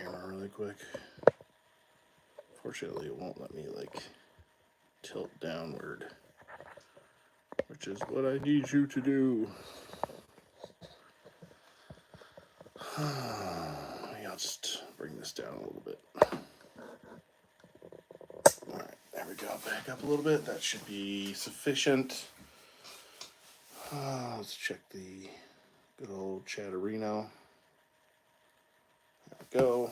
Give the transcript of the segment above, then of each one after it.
camera really quick. Fortunately, it won't let me like tilt downward, which is what I need you to do. I'll just bring this down a little bit. Alright, there we go. Back up a little bit. That should be sufficient. Let's check the good old Chatterino. There we go.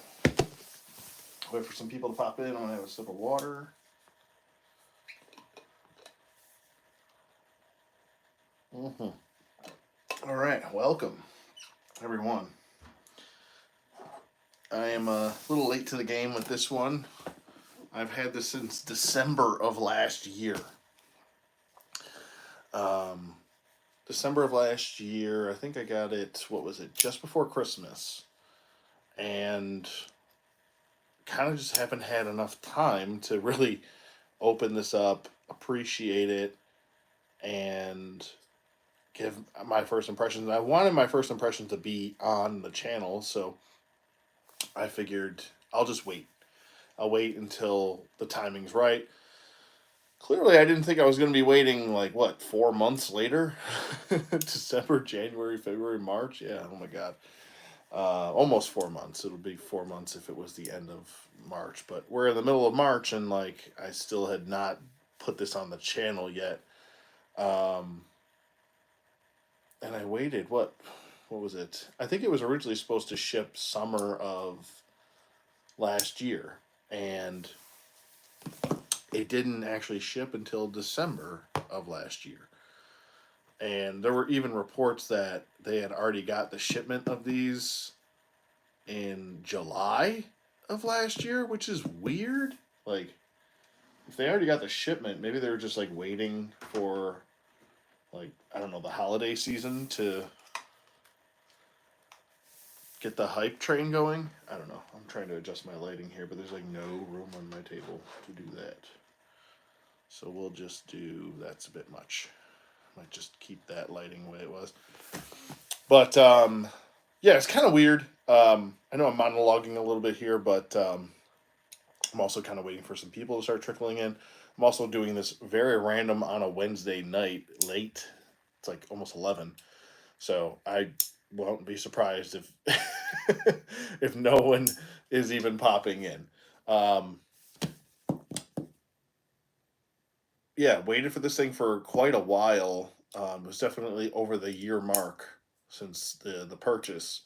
Wait for some people to pop in. I'm going to have a sip of water. All right, welcome, everyone. I am a little late to the game with this one. I've had this since December of last year. December of last year, I think I got it, what was it, just before Christmas. And kind of just haven't had enough time to really open this up, appreciate it, and give my first impressions. I wanted my first impression to be on the channel, so I figured I'll just wait. I'll wait until the timing's right. Clearly, I didn't think I was going to be waiting, 4 months later? December, January, February, March? Yeah, oh my God. Almost 4 months. It'll be 4 months if it was the end of March. But we're in the middle of March, and, I still had not put this on the channel yet. And I waited, what was it? I think it was originally supposed to ship summer of last year. And it didn't actually ship until December of last year. And there were even reports that they had already got the shipment of these in July of last year, which is weird. If they already got the shipment, maybe they were just waiting for I don't know, the holiday season to get the hype train going. I don't know. I'm trying to adjust my lighting here, but there's no room on my table to do that. So we'll just do, that's a bit much. Might just keep that lighting the way it was. But yeah, it's kind of weird. I know I'm monologuing a little bit here, but I'm also kind of waiting for some people to start trickling in. I'm also doing this very random on a Wednesday night, late. It's almost 11. So I won't be surprised if if no one is even popping in. Yeah, waited for this thing for quite a while. It was definitely over the year mark since the purchase.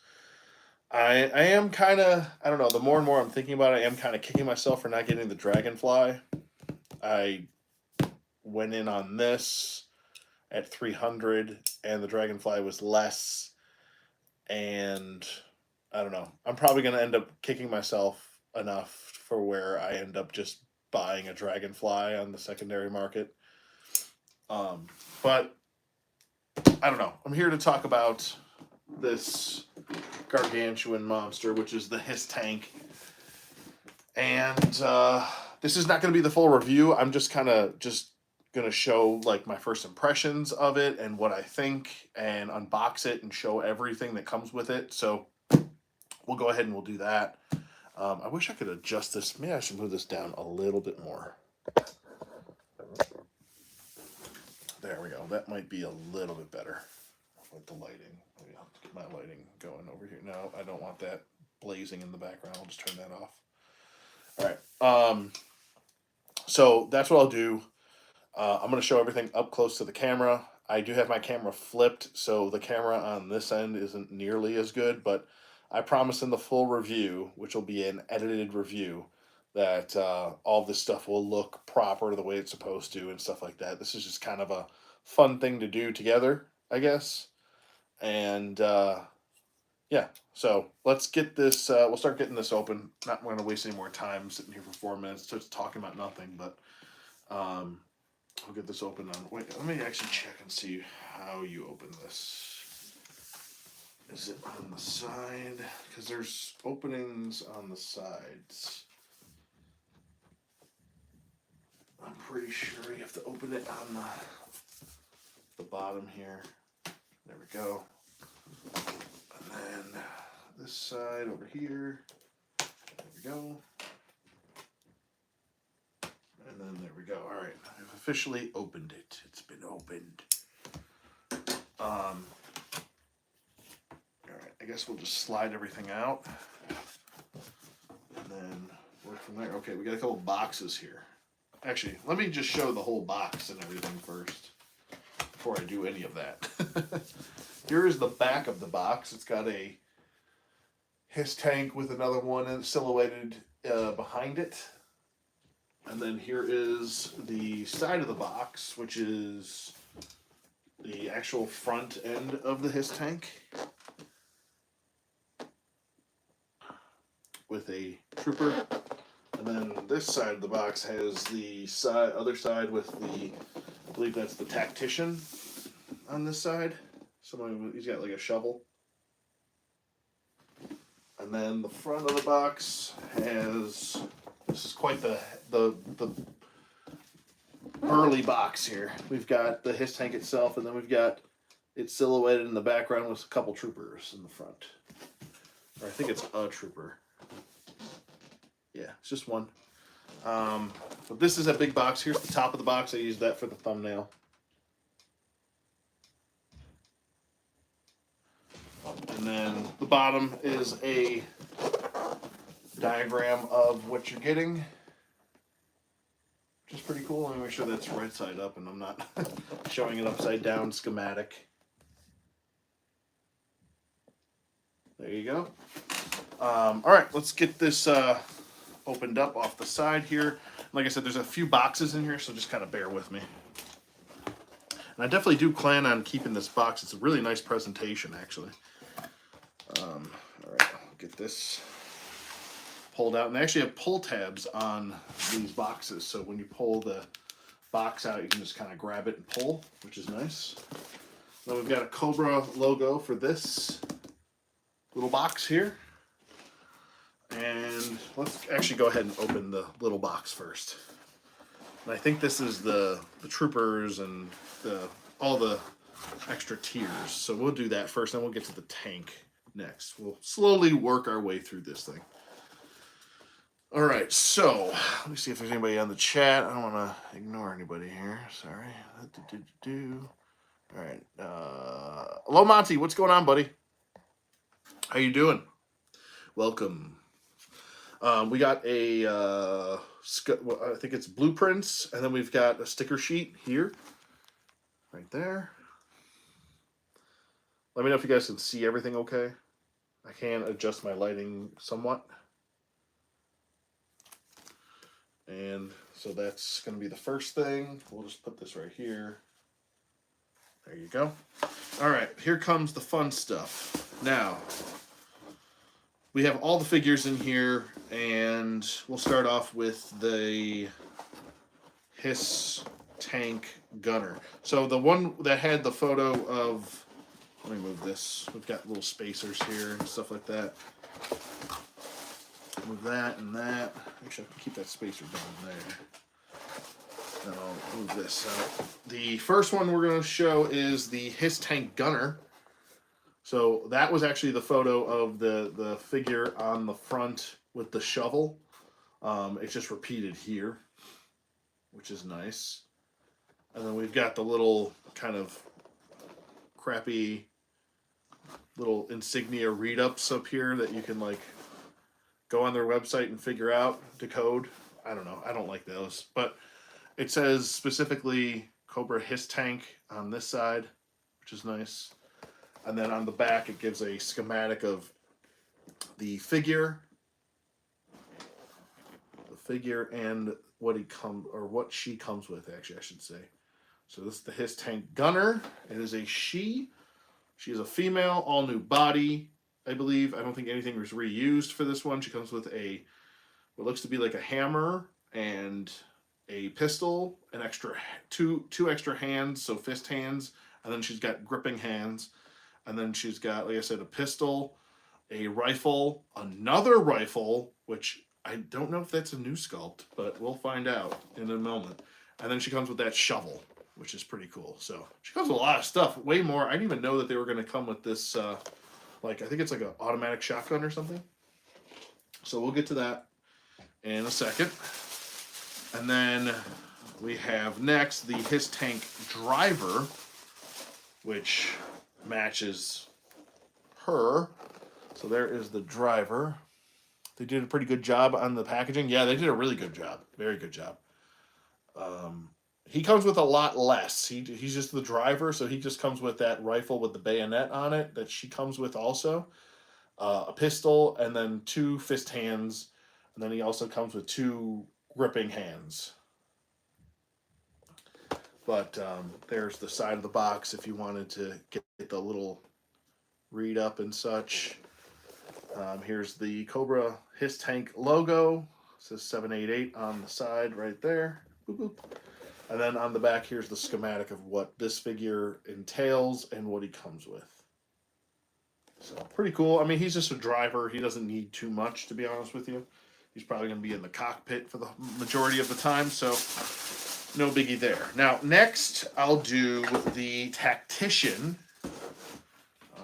I am kind of, I don't know, the more and more I'm thinking about it, I am kind of kicking myself for not getting the Dragonfly. I went in on this at 300 and the Dragonfly was less, and I don't know. I'm probably going to end up kicking myself enough for where I end up just buying a Dragonfly on the secondary market. But I don't know. I'm here to talk about this gargantuan monster, which is the HISS tank. And this is not going to be the full review. I'm just kind of going to show my first impressions of it and what I think, and unbox it and show everything that comes with it. So we'll go ahead and we'll do that. I wish I could adjust this. Maybe I should move this down a little bit more. There we go. That might be a little bit better with the lighting. Maybe I'll get my lighting going over here. No, I don't want that blazing in the background. I'll just turn that off. All right. So that's what I'll do. I'm going to show everything up close to the camera. I do have my camera flipped, so the camera on this end isn't nearly as good, but I promise in the full review, which will be an edited review, that all this stuff will look proper the way it's supposed to and stuff like that. This is just kind of a fun thing to do together, I guess. And yeah, so let's get this, we'll start getting this open. Not going to waste any more time sitting here for 4 minutes just talking about nothing, but I'll get this open on, wait, let me actually check and see how you open this. Is it on the side? Because there's openings on the sides. I'm pretty sure you have to open it on the bottom here. There we go. And then this side over here. we go. And then there we go. All right, I've officially opened it. It's been opened. All right, I guess we'll just slide everything out and then work from there. Okay, we got a couple boxes here. Actually, let me just show the whole box and everything first before I do any of that. Here is the back of the box. It's got a HISS tank with another one silhouetted behind it. And then here is the side of the box, which is the actual front end of the HISS tank with a trooper. And then this side of the box has the other side with the, I believe that's the tactician on this side. He's got like a shovel. And then the front of the box has, this is quite the burly box here. We've got the HISS tank itself, and then we've got it silhouetted in the background with a couple troopers in the front. Or I think it's a trooper. Yeah, it's just one. But this is a big box. Here's the top of the box. I used that for the thumbnail. And then the bottom is a diagram of what you're getting, which is pretty cool. Let me make sure that's right side up and I'm not showing it upside down schematic. There you go. All right, let's get this opened up off the side here. Like I said, there's a few boxes in here, so just kind of bear with me. And I definitely do plan on keeping this box. It's a really nice presentation, actually. All right, I'll get this pulled out. And they actually have pull tabs on these boxes, so when you pull the box out, you can just kind of grab it and pull, which is nice. Then we've got a Cobra logo for this little box here. And let's actually go ahead and open the little box first. And I think this is the troopers and all the extra tiers. So we'll do that first, then we'll get to the tank next. We'll slowly work our way through this thing. All right, so let me see if there's anybody on the chat. I don't want to ignore anybody here. Sorry. All right. Hello, Monty. What's going on, buddy? How you doing? Welcome. We got a, I think it's blueprints, and then we've got a sticker sheet here, right there. Let me know if you guys can see everything okay. I can adjust my lighting somewhat. And so that's going to be the first thing. We'll just put this right here. There you go. All right, here comes the fun stuff. Now, we have all the figures in here, and we'll start off with the HISS tank gunner. So the one that had the photo of, let me move this. We've got little spacers here and stuff like that. Move that and that. Actually, I can keep that spacer down there. Then I'll move this out. The first one we're going to show is the HISS tank gunner. So that was actually the photo of the figure on the front with the shovel. It's just repeated here, which is nice. And then we've got the little kind of crappy little insignia read-ups up here that you can like go on their website and figure out, decode. I don't know. I don't like those. But it says specifically Cobra HISS tank on this side, which is nice. And then on the back, it gives a schematic of the figure and what she comes with, actually, I should say. So this is the HISS tank gunner. It is a she. She is a female, all new body, I believe. I don't think anything was reused for this one. She comes with what looks to be like a hammer and a pistol, two extra hands, so fist hands, and then she's got gripping hands. And then she's got, like I said, a pistol, a rifle, another rifle, which I don't know if that's a new sculpt, but we'll find out in a moment. And then she comes with that shovel, which is pretty cool. So she comes with a lot of stuff, way more. I didn't even know that they were going to come with this, I think it's like an automatic shotgun or something. So we'll get to that. in a second. And then we have next the HISS tank driver, which matches her. So there is the driver. They did a pretty good job on the packaging. Yeah, they did a really good job. Very good job. He comes with a lot less. He's just the driver, so he just comes with that rifle with the bayonet on it that she comes with also. A pistol, and then 2 fist hands. And then he also comes with 2 gripping hands. But there's the side of the box if you wanted to get the little read up and such. Here's the Cobra HISS tank logo. It says 788 on the side right there. Boop, boop. And then on the back, here's the schematic of what this figure entails and what he comes with. So pretty cool. I mean, he's just a driver. He doesn't need too much, to be honest with you. He's probably going to be in the cockpit for the majority of the time, so no biggie there. Now, next, I'll do the Tactician.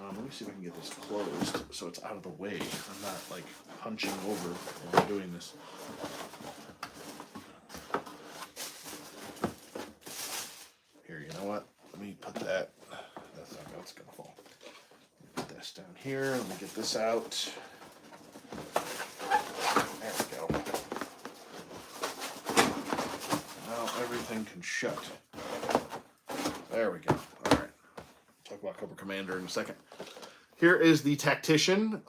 Let me see if I can get this closed so it's out of the way. I'm not, like, punching over while I'm doing this. Here, you know what? Let me put that. That's going to fall. Put this down here. Let me get this out. There we go. Now everything can shut. There we go. All right. Talk about Cobra Commander in a second. Here is the Tactician.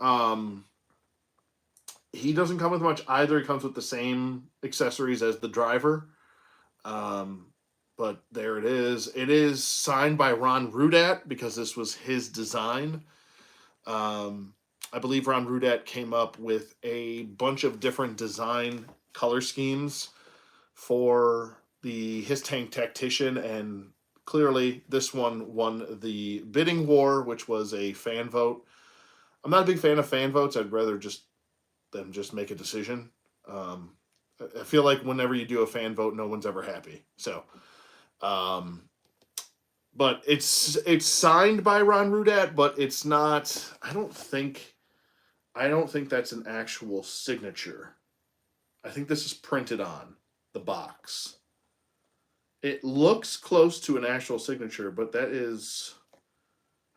He doesn't come with much either. He comes with the same accessories as the driver. But there it is. It is signed by Ron Rudat because this was his design. I believe Ron Rudat came up with a bunch of different design color schemes for the HISS tank Tactician, and clearly this one won the bidding war, which was a fan vote. I'm not a big fan of fan votes. I'd rather just them just make a decision. I feel like whenever you do a fan vote, no one's ever happy. So, but it's signed by Ron Rudat, but it's not. I don't think that's an actual signature. I think this is printed on the box. It looks close to an actual signature, but that is,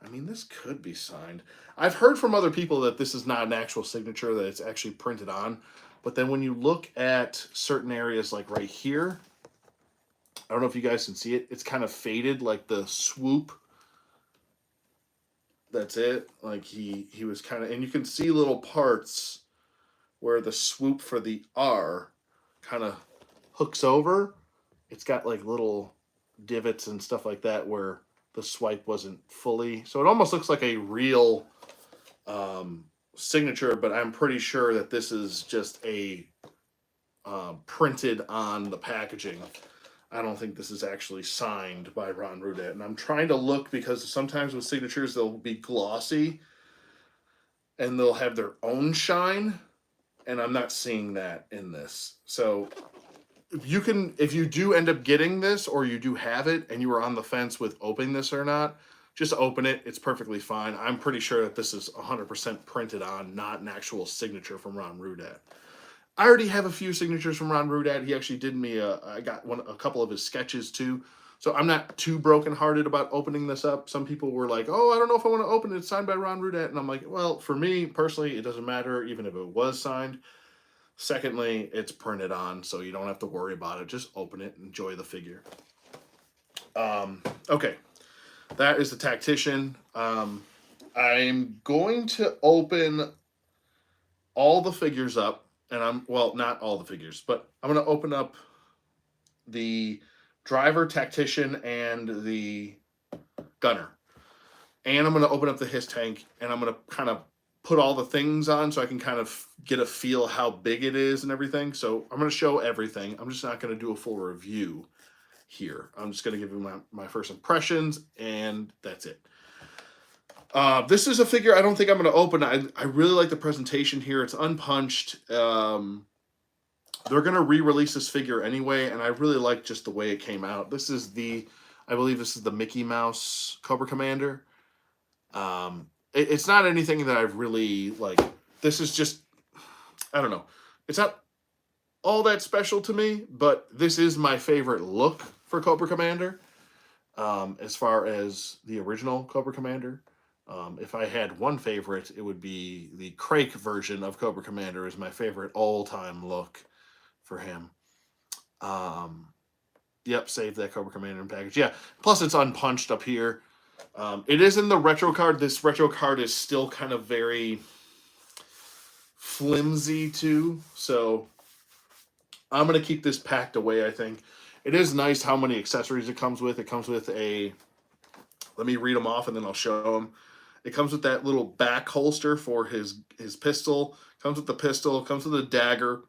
I mean, this could be signed. I've heard from other people that this is not an actual signature, that it's actually printed on. But then when you look at certain areas like right here, I don't know if you guys can see it. It's kind of faded, like the swoop. That's it. Like he was kind of, and you can see little parts where the swoop for the R kind of hooks over. It's got like little divots and stuff like that where the swipe wasn't fully. So it almost looks like a real signature, but I'm pretty sure that this is just a printed on the packaging. I don't think this is actually signed by Ron Rudat. And I'm trying to look because sometimes with signatures, they'll be glossy and they'll have their own shine. And I'm not seeing that in this. So if you do end up getting this, or you do have it and you were on the fence with opening this or not, just open it. It's perfectly fine. I'm pretty sure that this is 100% printed on, not an actual signature from Ron Rudat. I already have a few signatures from Ron Rudat. He actually did me I got a couple of his sketches too. So I'm not too brokenhearted about opening this up. Some people were like, oh, I don't know if I want to open it. It's signed by Ron Rudat. And I'm like, well, for me personally, it doesn't matter even if it was signed. Secondly, it's printed on, so you don't have to worry about it. Just open it, enjoy the figure. Okay, that is the Tactician. I'm going to open all the figures up. And not all the figures, but I'm going to open up the driver, Tactician, and the gunner. And I'm going to open up the HISS tank, and I'm going to kind of put all the things on so I can kind of get a feel how big it is and everything. So I'm going to show everything. I'm just not going to do a full review here. I'm just going to give you my first impressions, and that's it. This is a figure I don't think I'm going to open. I really like the presentation here. It's unpunched. They're going to re-release this figure anyway, and I really like just the way it came out. This is I believe this is the Mickey Mouse Cobra Commander. It's not anything that I've really, like, this is just, I don't know. It's not all that special to me, but this is my favorite look for Cobra Commander. As far as the original Cobra Commander, if I had one favorite, it would be the Crake version of Cobra Commander is my favorite all-time look for him. Yep, save that Cobra Commander in package. Yeah, plus it's unpunched up here. It is in the retro card. This retro card is still kind of very flimsy too, so I'm going to keep this packed away, I think. It is nice how many accessories it comes with. It comes with a, let me read them off and then I'll show them. It comes with that little back holster for his pistol. Comes with the pistol. Comes with a dagger.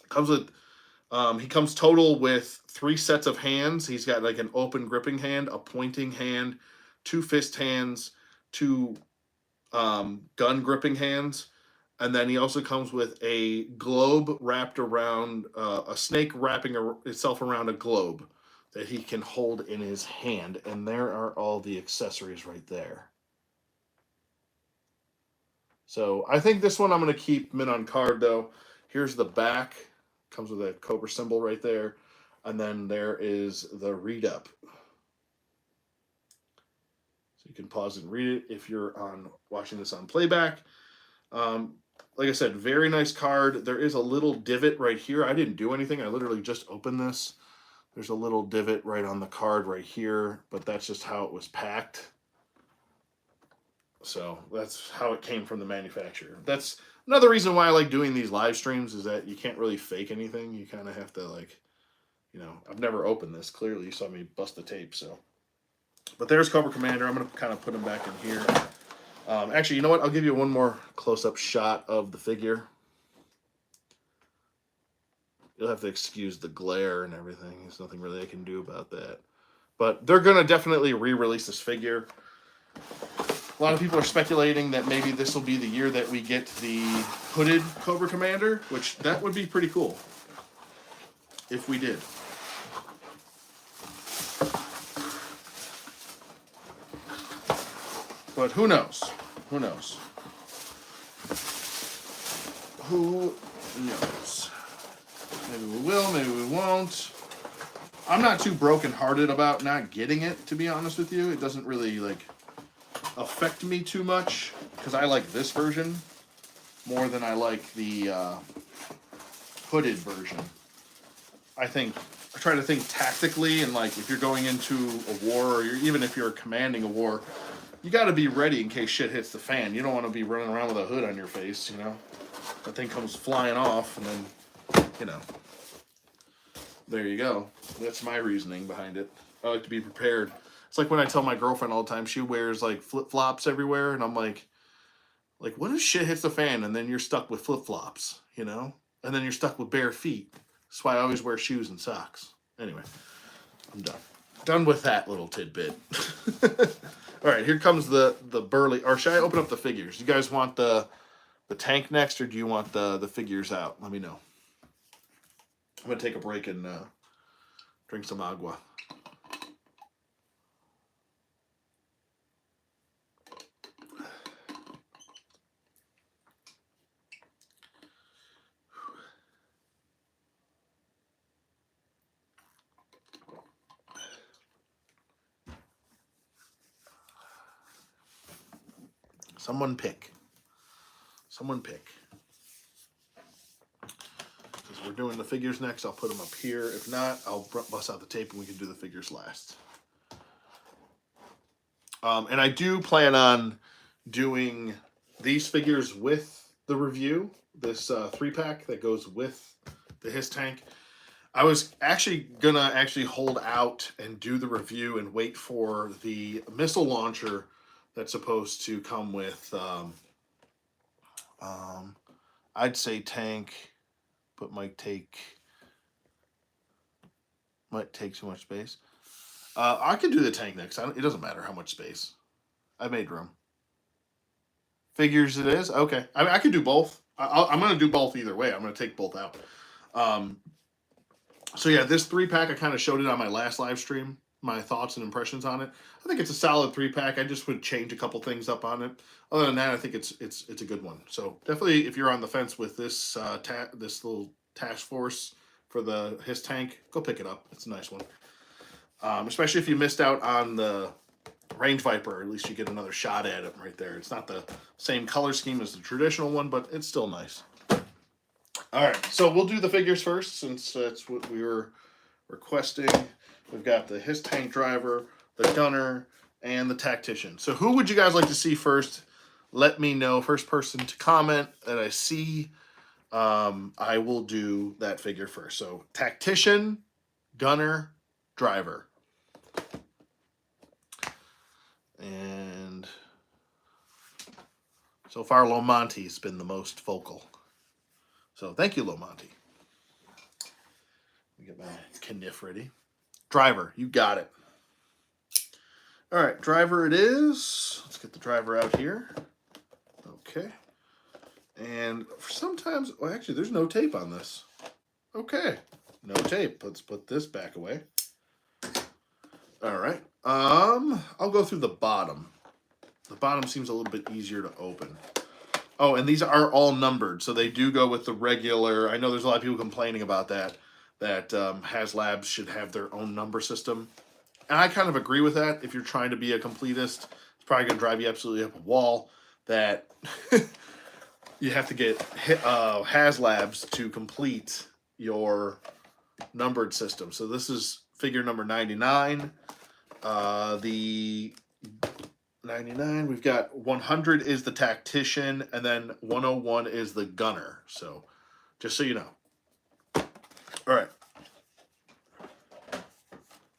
Comes with, he comes total with 3 sets of hands. He's got like an open gripping hand, a pointing hand, 2 fist hands, 2 gun gripping hands. And then he also comes with a globe wrapped around, a snake wrapping itself around a globe that he can hold in his hand. And there are all the accessories right there. So I think this one I'm going to keep mint on card, though. Here's the back. Comes with a Cobra symbol right there. And then there is the read up. So you can pause and read it if you're watching this on playback. Like I said, very nice card. There is a little divot right here. I didn't do anything. I literally just opened this. There's a little divot right on the card right here, but that's just how it was packed. So that's how it came from the manufacturer. That's another reason why I like doing these live streams, is that you can't really fake anything. You kind of have to, like, you know, I've never opened this. Clearly you saw me bust the tape, so. But there's Cobra Commander. I'm going to kind of put him back in here. Actually, you know what? I'll give you one more close-up shot of the figure. You'll have to excuse the glare and everything. There's nothing really I can do about that. But they're going to definitely re-release this figure. A lot of people are speculating that maybe this will be the year that we get the hooded Cobra Commander, which that would be pretty cool if we did. But who knows? Who knows? Who knows? Maybe we will, maybe we won't. I'm not too brokenhearted about not getting it, to be honest with you. It doesn't really, like, affect me too much, because I like this version more than I like the hooded version. I try to think tactically, and, like, if you're going into a war, or even if you're commanding a war, you got to be ready in case shit hits the fan. You don't want to be running around with a hood on your face, you know? That thing comes flying off, and then, you know, there you go. That's my reasoning behind it. I like to be prepared. It's like when I tell my girlfriend all the time, she wears, like, flip-flops everywhere, and I'm like, what if shit hits the fan, and then you're stuck with flip-flops, you know? And then you're stuck with bare feet. That's why I always wear shoes and socks. Anyway, I'm done. Done with that little tidbit. All right, here comes the burly. Or should I open up the figures? You guys want the tank next, or do you want the figures out? Let me know. I'm gonna take a break and drink some agua. Someone pick. Someone pick. Because we're doing the figures next, I'll put them up here. If not, I'll bust out the tape and we can do the figures last. And I do plan on doing these figures with the review. This 3-pack that goes with the HISS tank. I was actually gonna hold out and do the review and wait for the missile launcher that's supposed to come with, I'd say tank, but might take too much space. I could do the tank next. It doesn't matter how much space. I made room. Figures it is? Okay. I mean, I could do both. I'm going to do both either way. I'm going to take both out. So yeah, this 3-pack, I kind of showed it on my last live stream, my thoughts and impressions on it. I think it's a solid 3-pack. I just would change a couple things up on it. Other than that, I think it's a good one. So definitely, if you're on the fence with this this little task force for the HISS tank, go pick it up. It's a nice one. Especially if you missed out on the Range Viper, at least you get another shot at it right there. It's not the same color scheme as the traditional one, but it's still nice. All right, so we'll do the figures first since that's what we were requesting. We've got the HISS tank driver, the gunner, and the tactician. So who would you guys like to see first? Let me know. First person to comment that I see, I will do that figure first. So tactician, gunner, driver. And so far, Lomonti's been the most vocal. So thank you, Lomonti. Let me get my Kniff ready. Driver, you got it. All right, driver it is. Let's get the driver out here. Okay. And sometimes, well, actually, there's no tape on this. Okay, no tape. Let's put this back away. All right. I'll go through the bottom. The bottom seems a little bit easier to open. Oh, and these are all numbered, so they do go with the regular. I know there's a lot of people complaining about that HasLabs should have their own number system. And I kind of agree with that. If you're trying to be a completist, it's probably going to drive you absolutely up a wall that you have to get HasLabs to complete your numbered system. So this is figure number 99. The 99, we've got 100 is the tactician, and then 101 is the gunner. So just so you know. All right.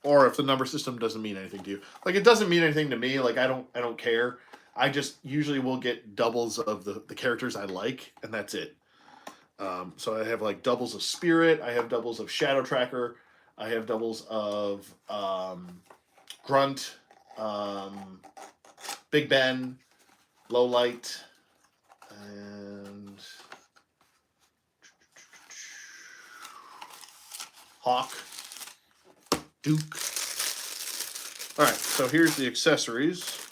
Or if the number system doesn't mean anything to you. Like, it doesn't mean anything to me. Like, I don't care. I just usually will get doubles of the characters I like, and that's it. So I have like doubles of Spirit, I have doubles of Shadow Tracker, I have doubles of Grunt, Big Ben, Low Light, and Hawk, Duke. All right, so here's the accessories.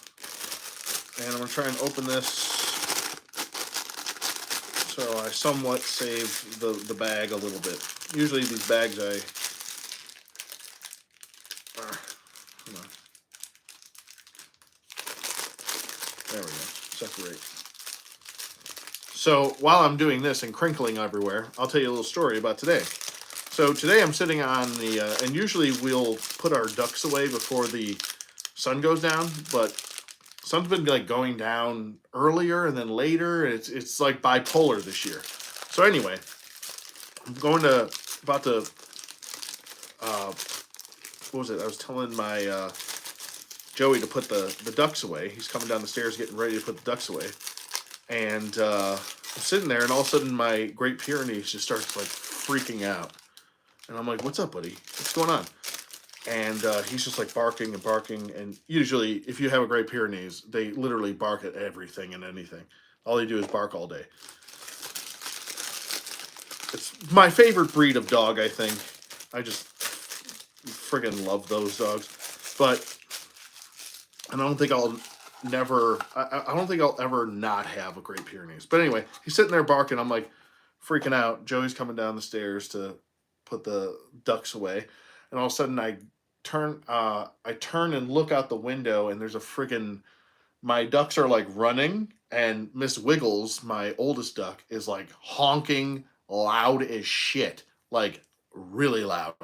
And I'm going to try and open this so I somewhat save the bag a little bit. Usually these bags come on. There we go. Separate. So while I'm doing this and crinkling everywhere, I'll tell you a little story about today. So today I'm sitting on the, and usually we'll put our ducks away before the sun goes down, but sun's been like going down earlier and then later. It's like bipolar this year. So anyway, I'm about to, what was it? I was telling my Joey to put the ducks away. He's coming down the stairs getting ready to put the ducks away. And I'm sitting there and all of a sudden my Great Pyrenees just starts like freaking out. And I'm like, what's up, buddy? What's going on? And he's just like barking and barking. And usually, if you have a Great Pyrenees, they literally bark at everything and anything. All they do is bark all day. It's my favorite breed of dog, I think. I just friggin' love those dogs. But, and I don't think I'll ever not have a Great Pyrenees. But anyway, he's sitting there barking. I'm like freaking out. Joey's coming down the stairs to put the ducks away. And all of a sudden I turn and look out the window, and there's a friggin', my ducks are like running, and Miss Wiggles, my oldest duck, is like honking loud as shit, like really loud.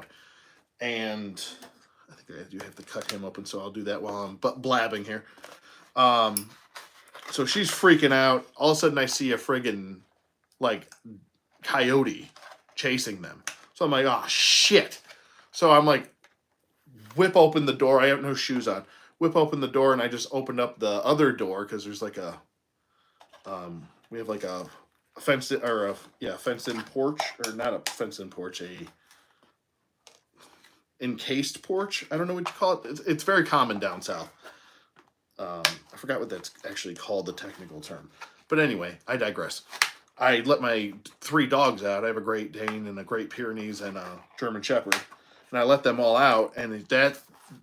And I think I do have to cut him open, so I'll do that while I'm blabbing here. So she's freaking out. All of a sudden I see a friggin' like coyote chasing them. So I'm like, oh shit. So I'm like, whip open the door. I have no shoes on. Whip open the door, and I just opened up the other door because there's like a, we have like a fenced-in porch, or not a fenced-in porch, a encased porch. I don't know what you call it. It's very common down south. I forgot what that's actually called, the technical term. But anyway, I digress. I let my 3 dogs out. I have a Great Dane and a Great Pyrenees and a German Shepherd. And I let them all out, and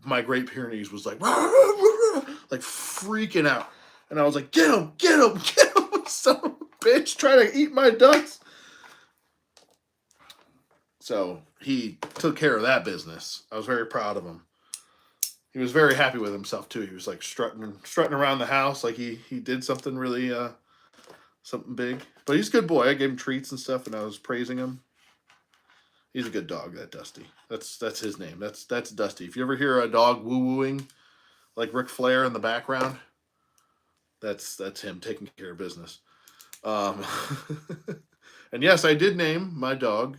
my Great Pyrenees was like, like freaking out. And I was like, get him, son of a bitch, trying to eat my ducks. So he took care of that business. I was very proud of him. He was very happy with himself too. He was like strutting around the house like he did something really something big. But he's a good boy. I gave him treats and stuff, and I was praising him. He's a good dog, that Dusty. That's his name. That's Dusty. If you ever hear a dog woo wooing like Ric Flair in the background, that's him taking care of business. Um, and yes, I did name my dog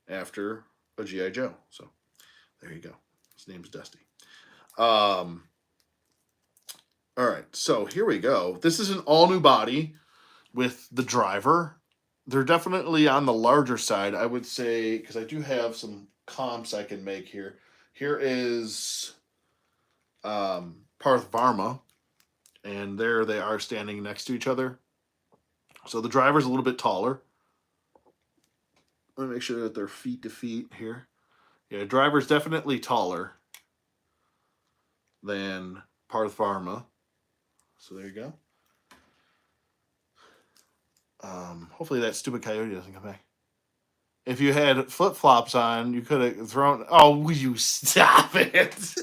after a GI Joe. So there you go. His name's Dusty. All right, so here we go. This is an all new body with the driver. They're definitely on the larger side, I would say, because I do have some comps I can make here. Here is Parth Varma, and there they are standing next to each other. So the driver's a little bit taller. Let me make sure that they're feet to feet here. Yeah, driver's definitely taller than Parth Varma. So there you go. Hopefully that stupid coyote doesn't come back. If you had flip flops on, you could have thrown. Oh, will you stop it?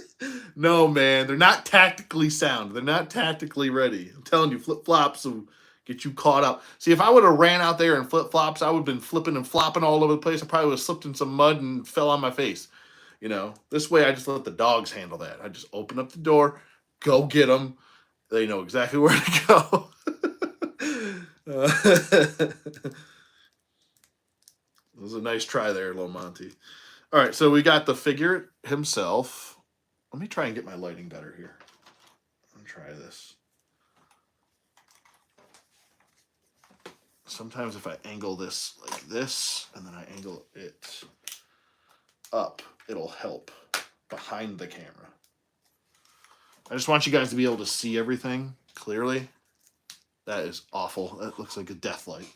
No, man, they're not tactically sound. They're not tactically ready. I'm telling you, flip flops will get you caught up. See, if I would have ran out there in flip flops, I would have been flipping and flopping all over the place. I probably would have slipped in some mud and fell on my face. You know, this way I just let the dogs handle that. I just open up the door, go get them. They know exactly where to go. It was a nice try there, Lil Monty. All right, so we got the figure himself. Let me try and get my lighting better here. Let me try this. Sometimes if I angle this like this, and then I angle it up, it'll help behind the camera. I just want you guys to be able to see everything clearly. That is awful. That looks like a death light.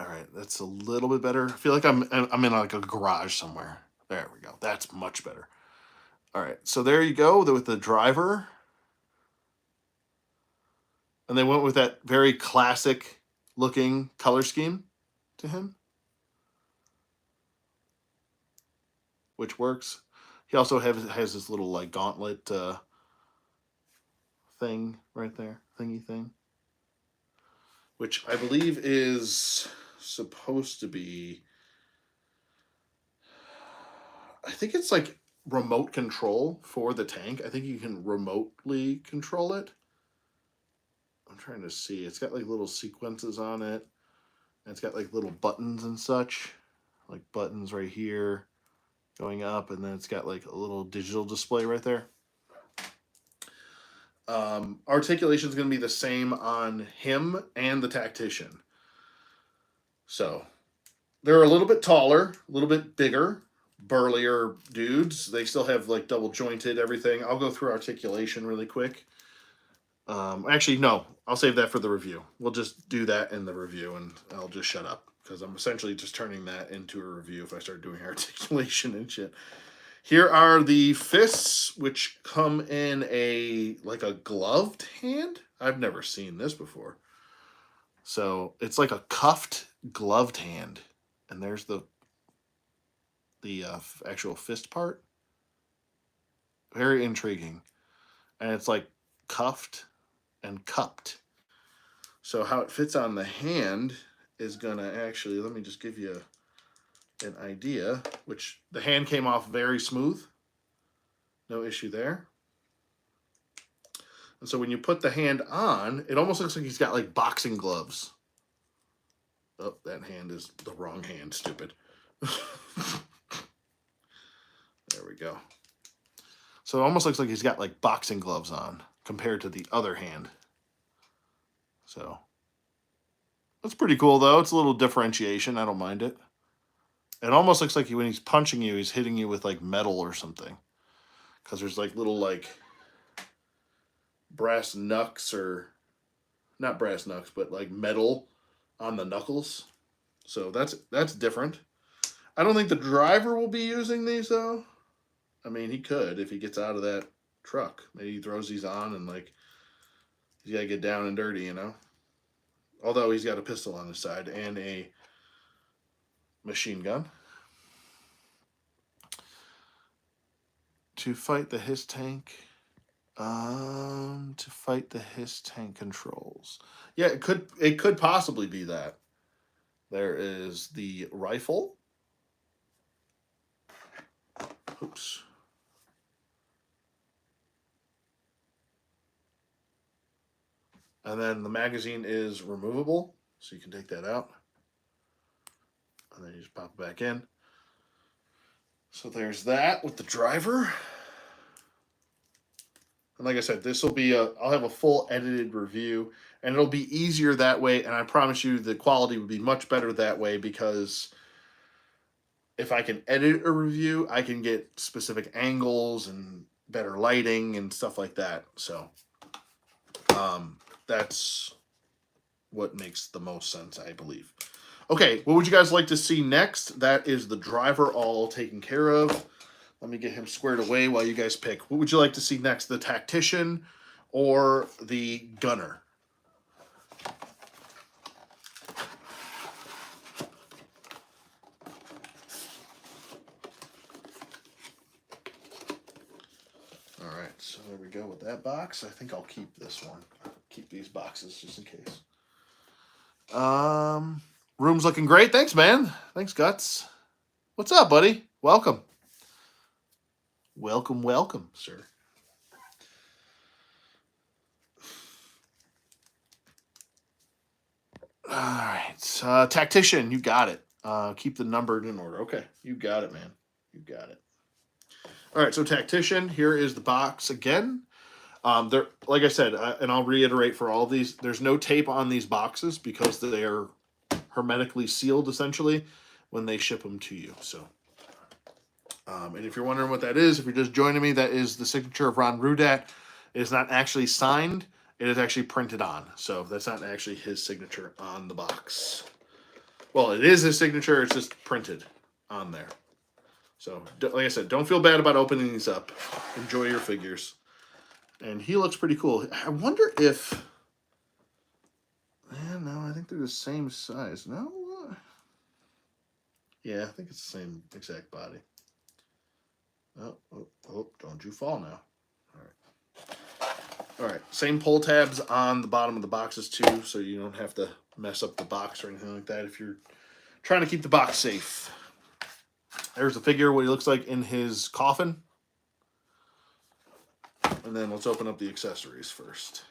All right, that's a little bit better. I feel like I'm in like a garage somewhere. There we go. That's much better. All right, so there you go with the driver. And they went with that very classic looking color scheme to him, which works. He also has this little like gauntlet thing right there, thingy thing, which I believe is supposed to be, I think it's like remote control for the tank. I think you can remotely control it. I'm trying to see. It's got like little sequences on it. And it's got like little buttons and such, like buttons right here going up, and then it's got like a little digital display right there. Articulation is going to be the same on him and the tactician. So they're a little bit taller, a little bit bigger, burlier dudes. They still have like double jointed everything. I'll go through articulation really quick. Actually, no, I'll save that for the review. We'll just do that in the review, and I'll just shut up because I'm essentially just turning that into a review if I start doing articulation and shit. Here are the fists, which come in a like a gloved hand. I've never seen this before. So it's like a cuffed gloved hand, and there's the actual fist part. Very intriguing, and it's like cuffed and cupped. So how it fits on the hand is gonna actually, let me just give you an idea, which the hand came off very smooth. No issue there. And so when you put the hand on, it almost looks like he's got like boxing gloves. Oh, that hand is the wrong hand, stupid. There we go. So it almost looks like he's got like boxing gloves on compared to the other hand. So that's pretty cool though. It's a little differentiation. I don't mind it. It almost looks like when he's punching you, he's hitting you with like metal or something. Because there's like little like brass knucks, or not brass knucks, but like metal on the knuckles. So that's different. I don't think the driver will be using these though. I mean, he could if he gets out of that truck. Maybe he throws these on and like he's gotta get down and dirty, you know. although he's got a pistol on his side and a machine gun. To fight the HISS tank. To fight the HISS tank controls. Yeah, it could possibly be that. There is the rifle. Oops. And then the magazine is removable, so you can take that out. And then you just pop it back in. So there's that with the driver. And like I said, this will be I'll have a full edited review, and it'll be easier that way. And I promise you the quality will be much better that way, because if I can edit a review, I can get specific angles and better lighting and stuff like that. So that's what makes the most sense, I believe. Okay, what would you guys like to see next? That is the driver all taken care of. Let me get him squared away while you guys pick. What would you like to see next? The tactician or the gunner? All right, so there we go with that box. I think I'll keep this one. Keep these boxes just in case. Room's looking great. Thanks, man. Thanks, Guts. What's up, buddy? Welcome. Welcome, welcome, sir. All right, tactician, you got it. Keep the numbered in order. Okay, you got it, man. You got it. All right, so tactician, here is the box again. There, like I said, and I'll reiterate for all of these, there's no tape on these boxes because they are hermetically sealed, essentially, when they ship them to you. So, and if you're wondering what that is, if you're just joining me, that is the signature of Ron Rudat. It is not actually signed. It is actually printed on. So that's not actually his signature on the box. Well, it is his signature. It's just printed on there. So, like I said, don't feel bad about opening these up. Enjoy your figures. And he looks pretty cool. I wonder if... no, I think they're the same size. No? Yeah, I think it's the same exact body. Oh, don't you fall now. All right, same pull tabs on the bottom of the boxes too, so you don't have to mess up the box or anything like that if you're trying to keep the box safe. There's the figure, what he looks like in his coffin. And then let's open up the accessories first.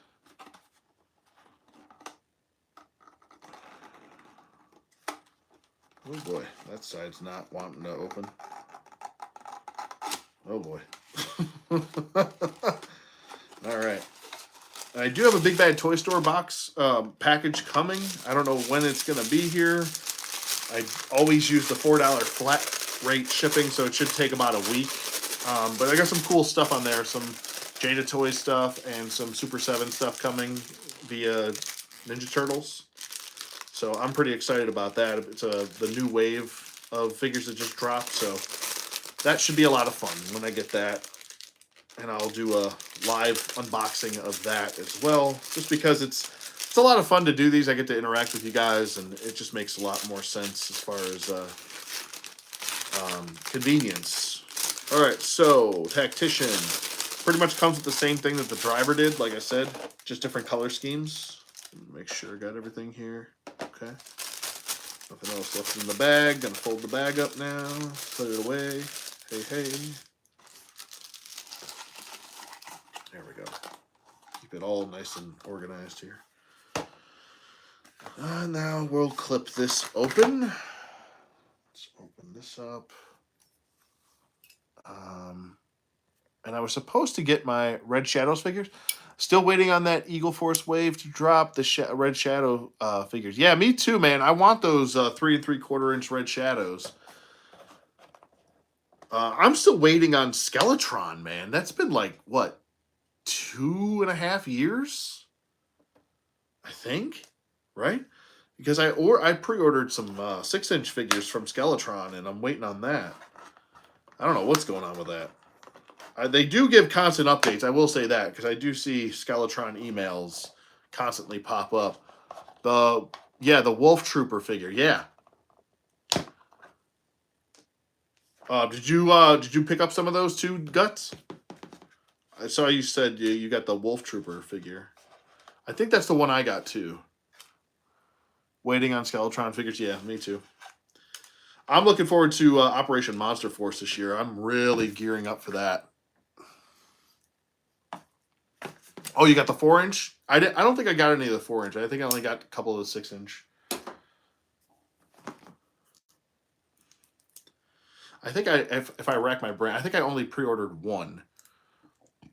Oh boy, that side's not wanting to open. Oh boy. All right. I do have a Big Bad Toy Store box package coming. I don't know when it's going to be here. I always use the $4 flat rate shipping, so it should take about a week. But I got some cool stuff on there, some Jada Toy stuff and some Super 7 stuff coming via Ninja Turtles. So I'm pretty excited about that. It's the new wave of figures that just dropped, so that should be a lot of fun when I get that. And I'll do a live unboxing of that as well, just because it's a lot of fun to do these. I get to interact with you guys, and it just makes a lot more sense as far as convenience. All right, so Tactician pretty much comes with the same thing that the driver did, like I said, just different color schemes. Make sure I got everything here. Okay. Nothing else left in the bag. Gonna fold the bag up now. Put it away. Hey. There we go. Keep it all nice and organized here. Now we'll clip this open. Let's open this up. And I was supposed to get my Red Shadows figures. Still waiting on that Eagle Force Wave to drop the Red Shadow figures. Yeah, me too, man. I want those 3 3/4 inch Red Shadows. I'm still waiting on Skeletron, man. That's been like, what, 2.5 years? I think, right? Because I pre-ordered some 6-inch figures from Skeletron, and I'm waiting on that. I don't know what's going on with that. They do give constant updates, I will say that, because I do see Skeletron emails constantly pop up. The yeah, the Wolf Trooper figure. Yeah. Did you pick up some of those too, Guts? I saw you said you got the Wolf Trooper figure. I think that's the one I got too. Waiting on Skeletron figures. Yeah, me too. I'm looking forward to Operation Monster Force this year. I'm really gearing up for that. Oh, you got the 4-inch? I don't think I got any of the 4-inch. I think I only got a couple of the 6-inch. I think if I rack my brain, I think I only pre-ordered one.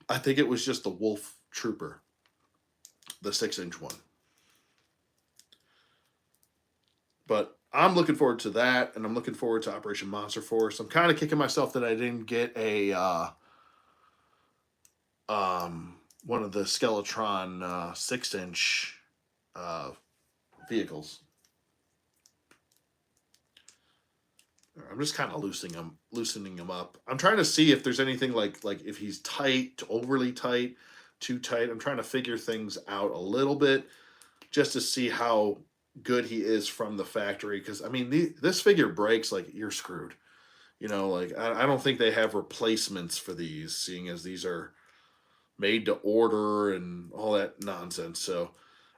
I think it was just the Wolf Trooper, the 6-inch one. But I'm looking forward to that, and I'm looking forward to Operation Monster Force. I'm kind of kicking myself that I didn't get a one of the Skeletron 6-inch vehicles. I'm just kind of loosening him up. I'm trying to see if there's anything like if he's tight, overly tight, too tight. I'm trying to figure things out a little bit just to see how good he is from the factory. Because I mean, this figure breaks, like you're screwed. You know, like I don't think they have replacements for these, seeing as these are made to order and all that nonsense. So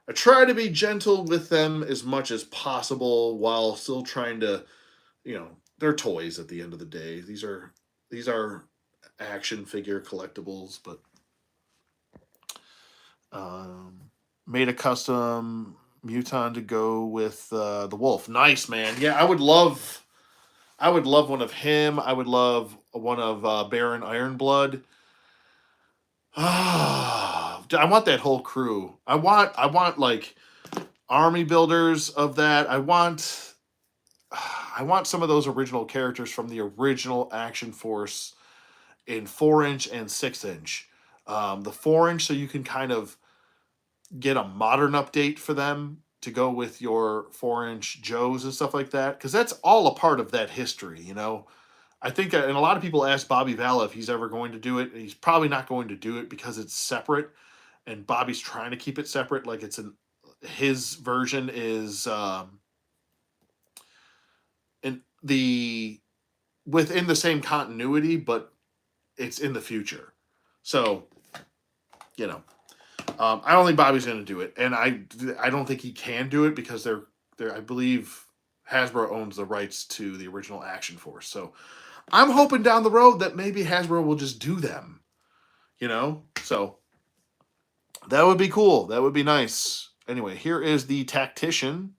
I try to be gentle with them as much as possible while still trying to, you know, they're toys at the end of the day. These are action figure collectibles, but um, made a custom Muton to go with the wolf. Nice, man. Yeah, I would love one of him. I would love one of Baron Ironblood. I want that whole crew. I want like army builders of that. I want some of those original characters from the original Action Force in 4-inch and 6-inch. The 4-inch, so you can kind of get a modern update for them to go with your 4-inch Joes and stuff like that, because that's all a part of that history, you know. I think, and a lot of people ask Bobby Valla if he's ever going to do it. He's probably not going to do it because it's separate, and Bobby's trying to keep it separate. Like his version is in the within the same continuity, but it's in the future. So, you know, I don't think Bobby's going to do it, and I don't think he can do it because they're I believe Hasbro owns the rights to the original Action Force. So I'm hoping down the road that maybe Hasbro will just do them, you know? So that would be cool. That would be nice. Anyway, here is the Tactician.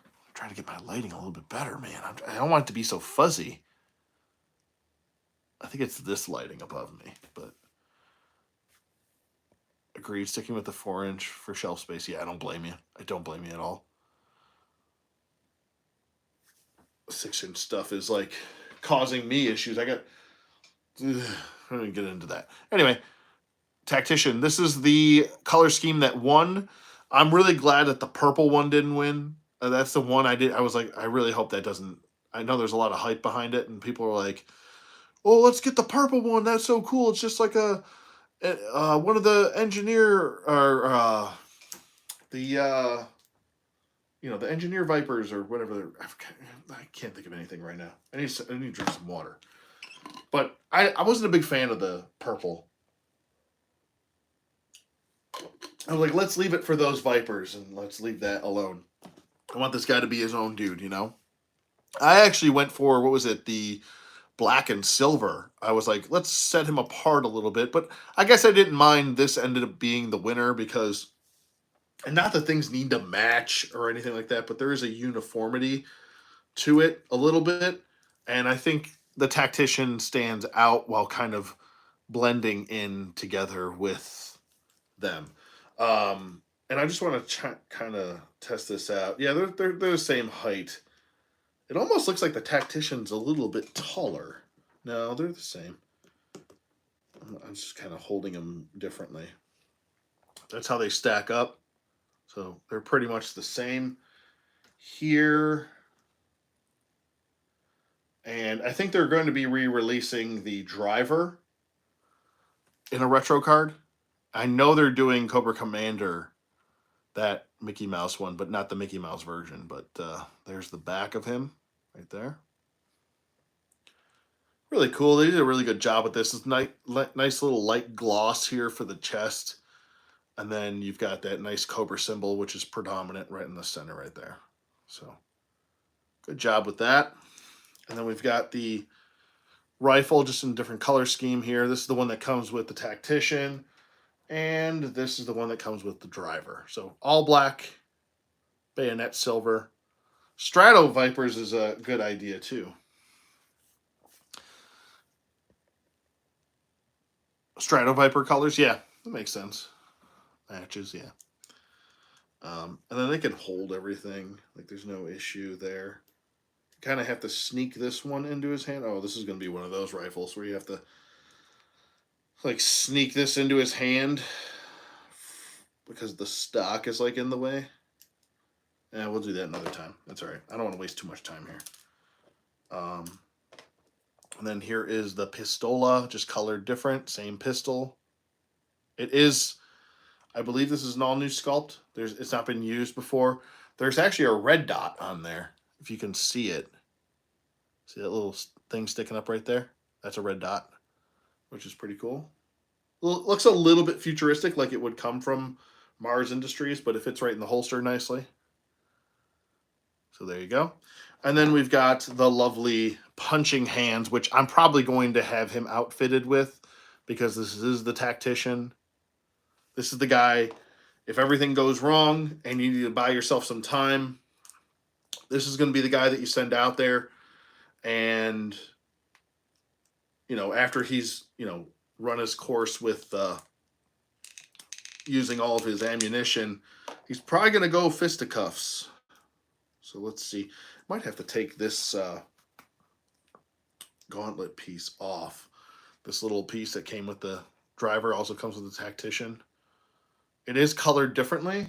I'm trying to get my lighting a little bit better, man. I don't want it to be so fuzzy. I think it's this lighting above me, but agreed. Sticking with the 4-inch for shelf space. Yeah, I don't blame you. I don't blame you at all. 6-inch stuff is like causing me issues. I don't even get into that. Anyway, Tactician. This is the color scheme that won. I'm really glad that the purple one didn't win. That's the one I did. I was like, I really hope that doesn't. I know there's a lot of hype behind it, and people are like, "Oh, let's get the purple one. That's so cool. It's just like one of the engineer or the the engineer vipers or whatever. I can't think of anything right now. I need to drink some water. But I wasn't a big fan of the purple. I was like, let's leave it for those vipers and let's leave that alone. I want this guy to be his own dude, you know? I actually went for, what was it, the black and silver. I was like, let's set him apart a little bit. But I guess I didn't mind this ended up being the winner because, and not that things need to match or anything like that, but there is a uniformity to it a little bit. And I think the Tactician stands out while kind of blending in together with them. And I just want to kind of test this out. Yeah, they're the same height. It almost looks like the Tactician's a little bit taller. No, they're the same. I'm just kind of holding them differently. That's how they stack up. So they're pretty much the same here. And I think they're going to be re-releasing the driver in a retro card. I know they're doing Cobra Commander, that Mickey Mouse one, but not the Mickey Mouse version. But there's the back of him right there. Really cool. They did a really good job with this. It's nice little light gloss here for the chest. And then you've got that nice Cobra symbol, which is predominant right in the center right there. So good job with that. And then we've got the rifle just in a different color scheme here. This is the one that comes with the tactician. And this is the one that comes with the driver. So all black, bayonet silver. Strato Vipers is a good idea too. Strato Viper colors, yeah, that makes sense. Matches, yeah. And then they can hold everything. Like there's no issue there. Kind of have to sneak this one into his hand. Oh, this is going to be one of those rifles where you have to like sneak this into his hand because the stock is like in the way. Yeah, we'll do that another time. That's all right. I don't want to waste too much time here. And then here is the pistola, just colored different, same pistol. It is, I believe this is an all new sculpt. It's not been used before. There's actually a red dot on there, if you can see it. See that little thing sticking up right there? That's a red dot, which is pretty cool. Looks a little bit futuristic, like it would come from Mars Industries, but it fits right in the holster nicely. So there you go. And then we've got the lovely punching hands, which I'm probably going to have him outfitted with because this is the tactician. This is the guy, if everything goes wrong and you need to buy yourself some time, this is going to be the guy that you send out there. And, you know, after he's, you know, run his course with using all of his ammunition, he's probably going to go fisticuffs. So let's see. Might have to take this gauntlet piece off. This little piece that came with the driver also comes with the tactician. It is colored differently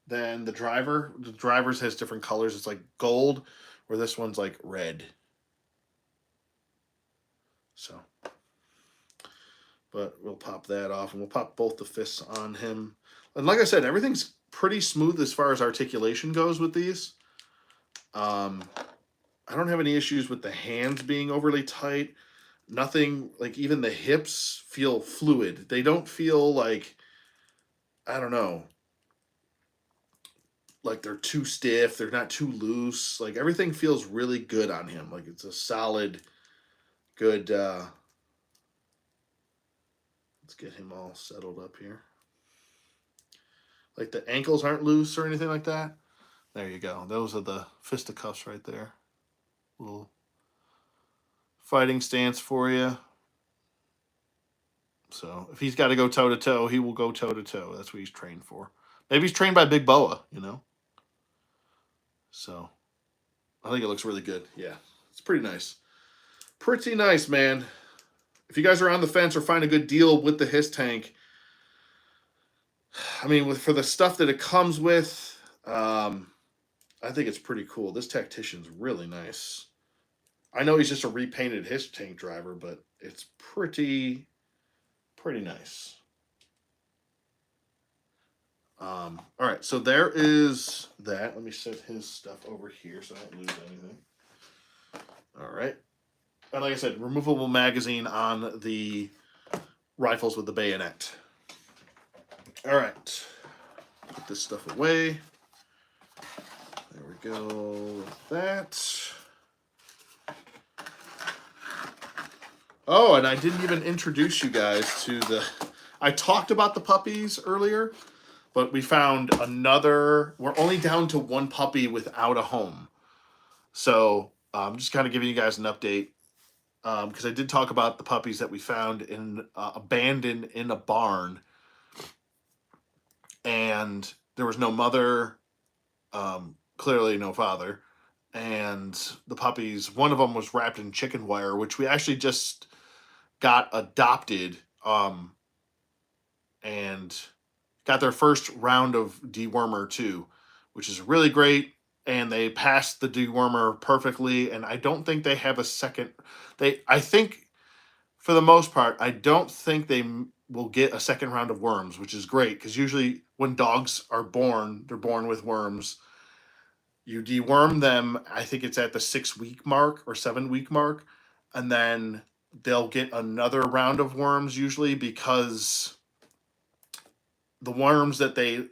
than the driver. The driver's has different colors. It's like gold, where this one's like red. So, but we'll pop that off, and we'll pop both the fists on him. And like I said, everything's pretty smooth as far as articulation goes with these. I don't have any issues with the hands being overly tight. Nothing, like even the hips feel fluid. They don't feel like, I don't know, like they're too stiff. They're not too loose. Like everything feels really good on him. Like it's a solid, good, let's get him all settled up here. Like the ankles aren't loose or anything like that. There you go. Those are the fisticuffs right there. Little fighting stance for you. So if he's got to go toe to toe, he will go toe to toe. That's what he's trained for. Maybe he's trained by Big Boa, you know. So I think it looks really good. Yeah, it's pretty nice. Pretty nice, man. If you guys are on the fence or find a good deal with the HISS tank, I mean, for the stuff that it comes with, I think it's pretty cool. This tactician's really nice. I know he's just a repainted HISS tank driver, but it's pretty nice. All right, so there is that. Let me set his stuff over here so I don't lose anything. All right. And like I said, removable magazine on the rifles with the bayonet. All right. Put this stuff away. There we go with that. Oh, and I didn't even introduce you guys to the... I talked about the puppies earlier, but we found another... We're only down to one puppy without a home. So I'm just kind of giving you guys an update. Because I did talk about the puppies that we found in abandoned in a barn. And there was no mother, clearly no father. And the puppies, one of them was wrapped in chicken wire, which we actually just got adopted and got their first round of dewormer too, which is really great. And they passed the dewormer perfectly. And I don't think they have a second. I think for the most part, I don't think they will get a second round of worms, which is great because usually when dogs are born, they're born with worms. You deworm them, I think it's at the 6 week mark or 7 week mark, and then they'll get another round of worms usually because the worms that they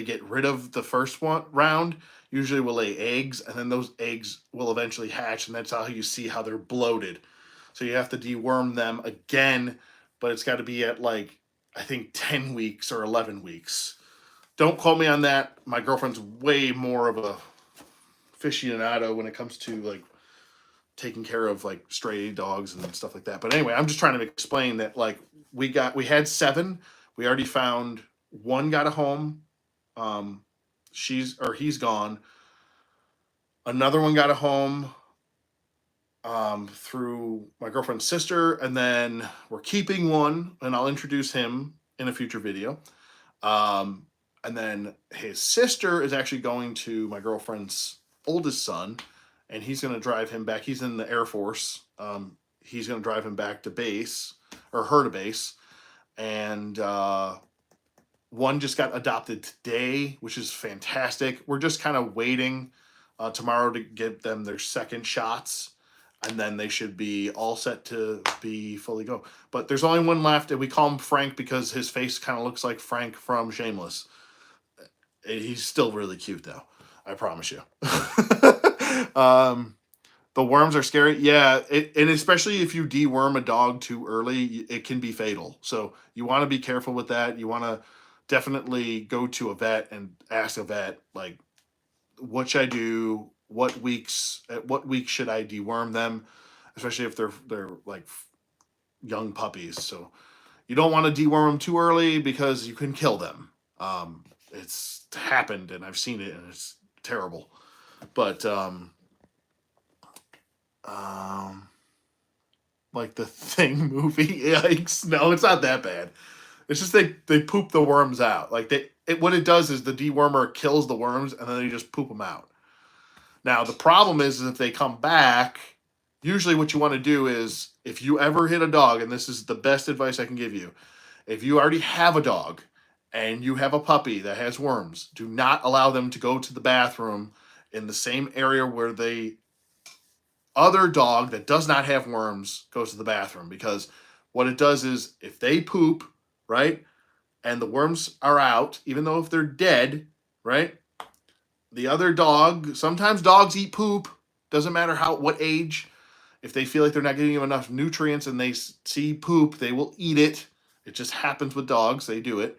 get rid of the first one round usually will lay eggs, and then those eggs will eventually hatch, and that's how you see how they're bloated. So you have to deworm them again, but it's got to be at like I think 10 weeks or 11 weeks. Don't quote me on that. My girlfriend's way more of a aficionado when it comes to like taking care of like stray dogs and stuff like that. But anyway, I'm just trying to explain that like we had seven. We already found one got a home. Um, he's gone. Another one got a home through my girlfriend's sister, and then we're keeping one, and I'll introduce him in a future video. Um, and then his sister is actually going to my girlfriend's oldest son, and he's going to drive him back. He's in the Air Force. He's going to drive him back to base, or her to base. And one just got adopted today, which is fantastic. We're just kind of waiting tomorrow to get them their second shots, and then they should be all set to be fully go. But there's only one left, and we call him Frank because his face kind of looks like Frank from Shameless. He's still really cute, though. I promise you. The worms are scary. Yeah, and especially if you deworm a dog too early, it can be fatal. So you want to be careful with that. You want to definitely go to a vet and ask a vet, like, what should I do? At what week should I deworm them? Especially if they're like young puppies. So you don't want to deworm them too early because you can kill them. It's happened and I've seen it and it's terrible. But um, like the Thing movie, yikes! No, it's not that bad. It's just they poop the worms out. Like what it does is the dewormer kills the worms and then they just poop them out. Now the problem is if they come back, usually what you want to do is if you ever hit a dog, and this is the best advice I can give you, if you already have a dog and you have a puppy that has worms, do not allow them to go to the bathroom in the same area where the other dog that does not have worms goes to the bathroom, because what it does is if they poop, right, and the worms are out, even though if they're dead, right, the other dog, sometimes dogs eat poop, doesn't matter what age. If they feel like they're not getting enough nutrients and they see poop, they will eat it. It just happens with dogs, they do it.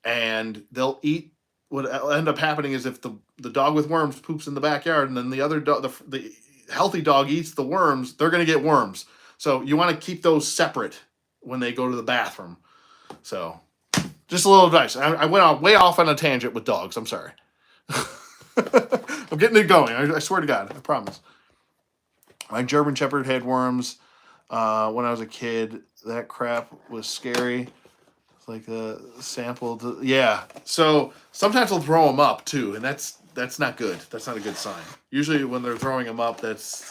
And they'll eat. What'll end up happening is if the dog with worms poops in the backyard and then the other dog, the healthy dog eats the worms, they're going to get worms. So you want to keep those separate when they go to the bathroom. So just a little advice. I went way off on a tangent with dogs. I'm sorry. I'm getting it going. I swear to God. I promise. My German Shepherd had worms when I was a kid. That crap was scary. It's like a sample. Yeah. So sometimes they'll throw them up too, and that's not good. That's not a good sign. Usually when they're throwing them up, that's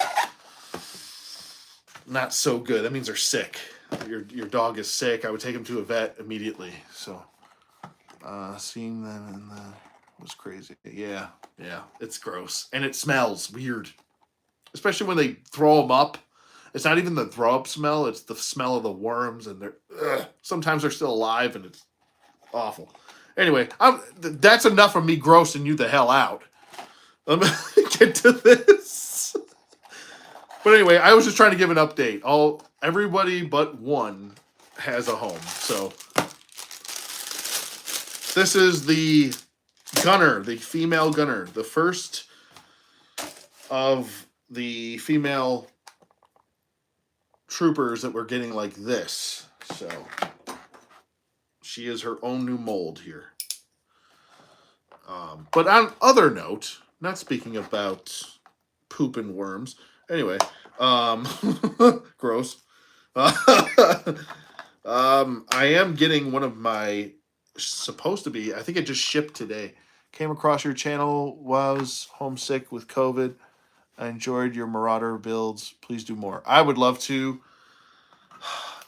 not so good. That means they're sick. Your dog is sick. I would take him to a vet immediately. So seeing them in the was crazy. Yeah, it's gross and it smells weird, especially when they throw them up. It's not even the throw up smell; it's the smell of the worms, and sometimes they're still alive, and it's awful. Anyway, that's enough of me grossing you the hell out. Let me get to this. But anyway, I was just trying to give an update. Everybody but one has a home. So this is the gunner, the female gunner, the first of the female troopers that we're getting like this. So she is her own new mold here. But on other note, not speaking about poop and worms. Anyway, gross. I am getting one of my supposed to be. I think it just shipped today. Came across your channel while I was homesick with COVID. I enjoyed your Marauder builds. Please do more. I would love to.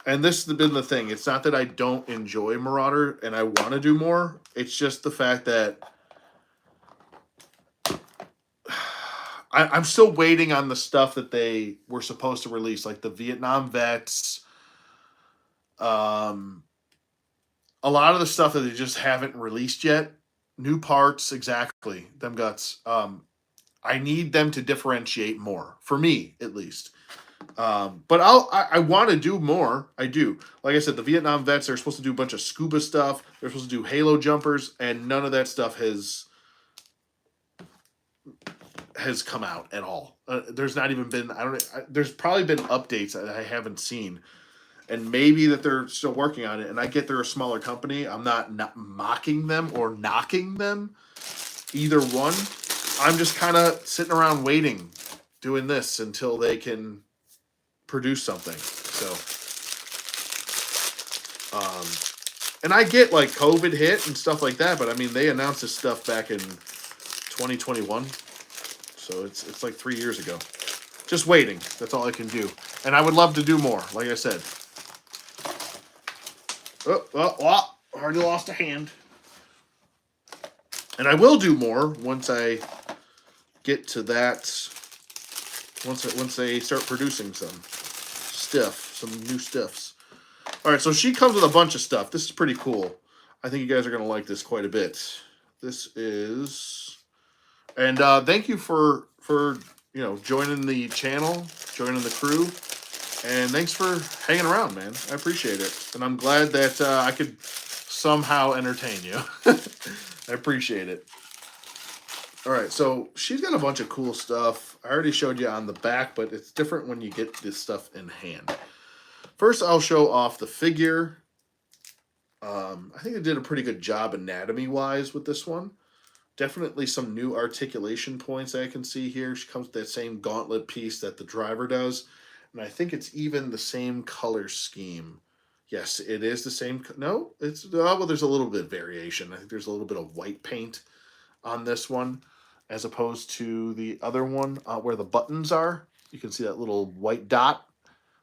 And this has been the thing. It's not that I don't enjoy Marauder and I want to do more. It's just the fact that I'm still waiting on the stuff that they were supposed to release, like the Vietnam vets. Um, a lot of the stuff that they just haven't released yet. New parts, exactly. Them guts. I need them to differentiate more, for me at least. But I want to do more. I do. Like I said, the Vietnam vets, they're supposed to do a bunch of scuba stuff. They're supposed to do Halo jumpers, and none of that stuff has come out at all. There's not even been. There's probably been updates that I haven't seen, and maybe that they're still working on it. And I get they're a smaller company. I'm not mocking them or knocking them. Either one. I'm just kind of sitting around waiting, doing this until they can produce something. So, and I get like COVID hit and stuff like that, but I mean they announced this stuff back in 2021, so it's like 3 years ago. Just waiting. That's all I can do, and I would love to do more. Like I said. Oh, already lost a hand, and I will do more once I get to that. Once they start producing some new stuffs. All right, so she comes with a bunch of stuff. This is pretty cool. I think you guys are going to like this quite a bit. This is, and thank you for joining the channel, joining the crew, and thanks for hanging around, man. I appreciate it, and I'm glad that I could somehow entertain you. I appreciate it. All right, so she's got a bunch of cool stuff. I already showed you on the back, but it's different when you get this stuff in hand. First, I'll show off the figure. I think I did a pretty good job anatomy-wise with this one. Definitely some new articulation points I can see here. She comes with that same gauntlet piece that the driver does. And I think it's even the same color scheme. Yes, it is the same. No, well, there's a little bit of variation. I think there's a little bit of white paint on this one, as opposed to the other one where the buttons are. You can see that little white dot.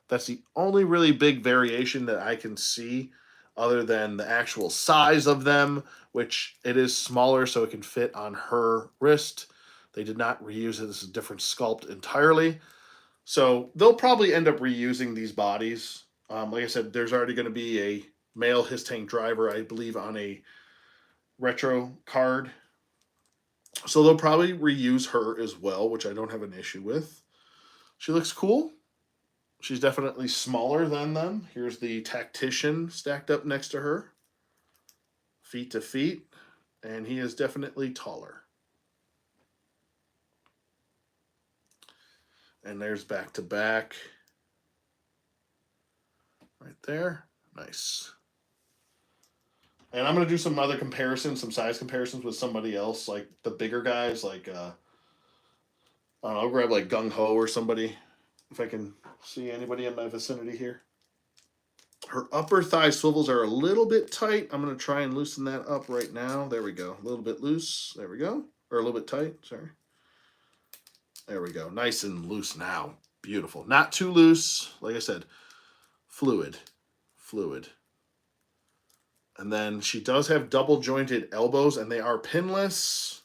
That's the only really big variation that I can see, other than the actual size of them, which it is smaller so it can fit on her wrist. They did not reuse it. This is a different sculpt entirely. So they'll probably end up reusing these bodies. Like I said, there's already going to be a male HISS tank driver, I believe, on a retro card. So they'll probably reuse her as well, which I don't have an issue with. She looks cool. She's definitely smaller than them. Here's the tactician stacked up next to her. Feet to feet. And he is definitely taller. And there's back to back. Right there. Nice. And I'm going to do some other comparisons, some size comparisons with somebody else, like the bigger guys, like, I'll grab like Gung Ho or somebody, if I can see anybody in my vicinity here. Her upper thigh swivels are a little bit tight. I'm going to try and loosen that up right now. There we go. A little bit loose. There we go. Or a little bit tight. Sorry. There we go. Nice and loose now. Beautiful. Not too loose. Like I said, fluid. And then she does have double jointed elbows, and they are pinless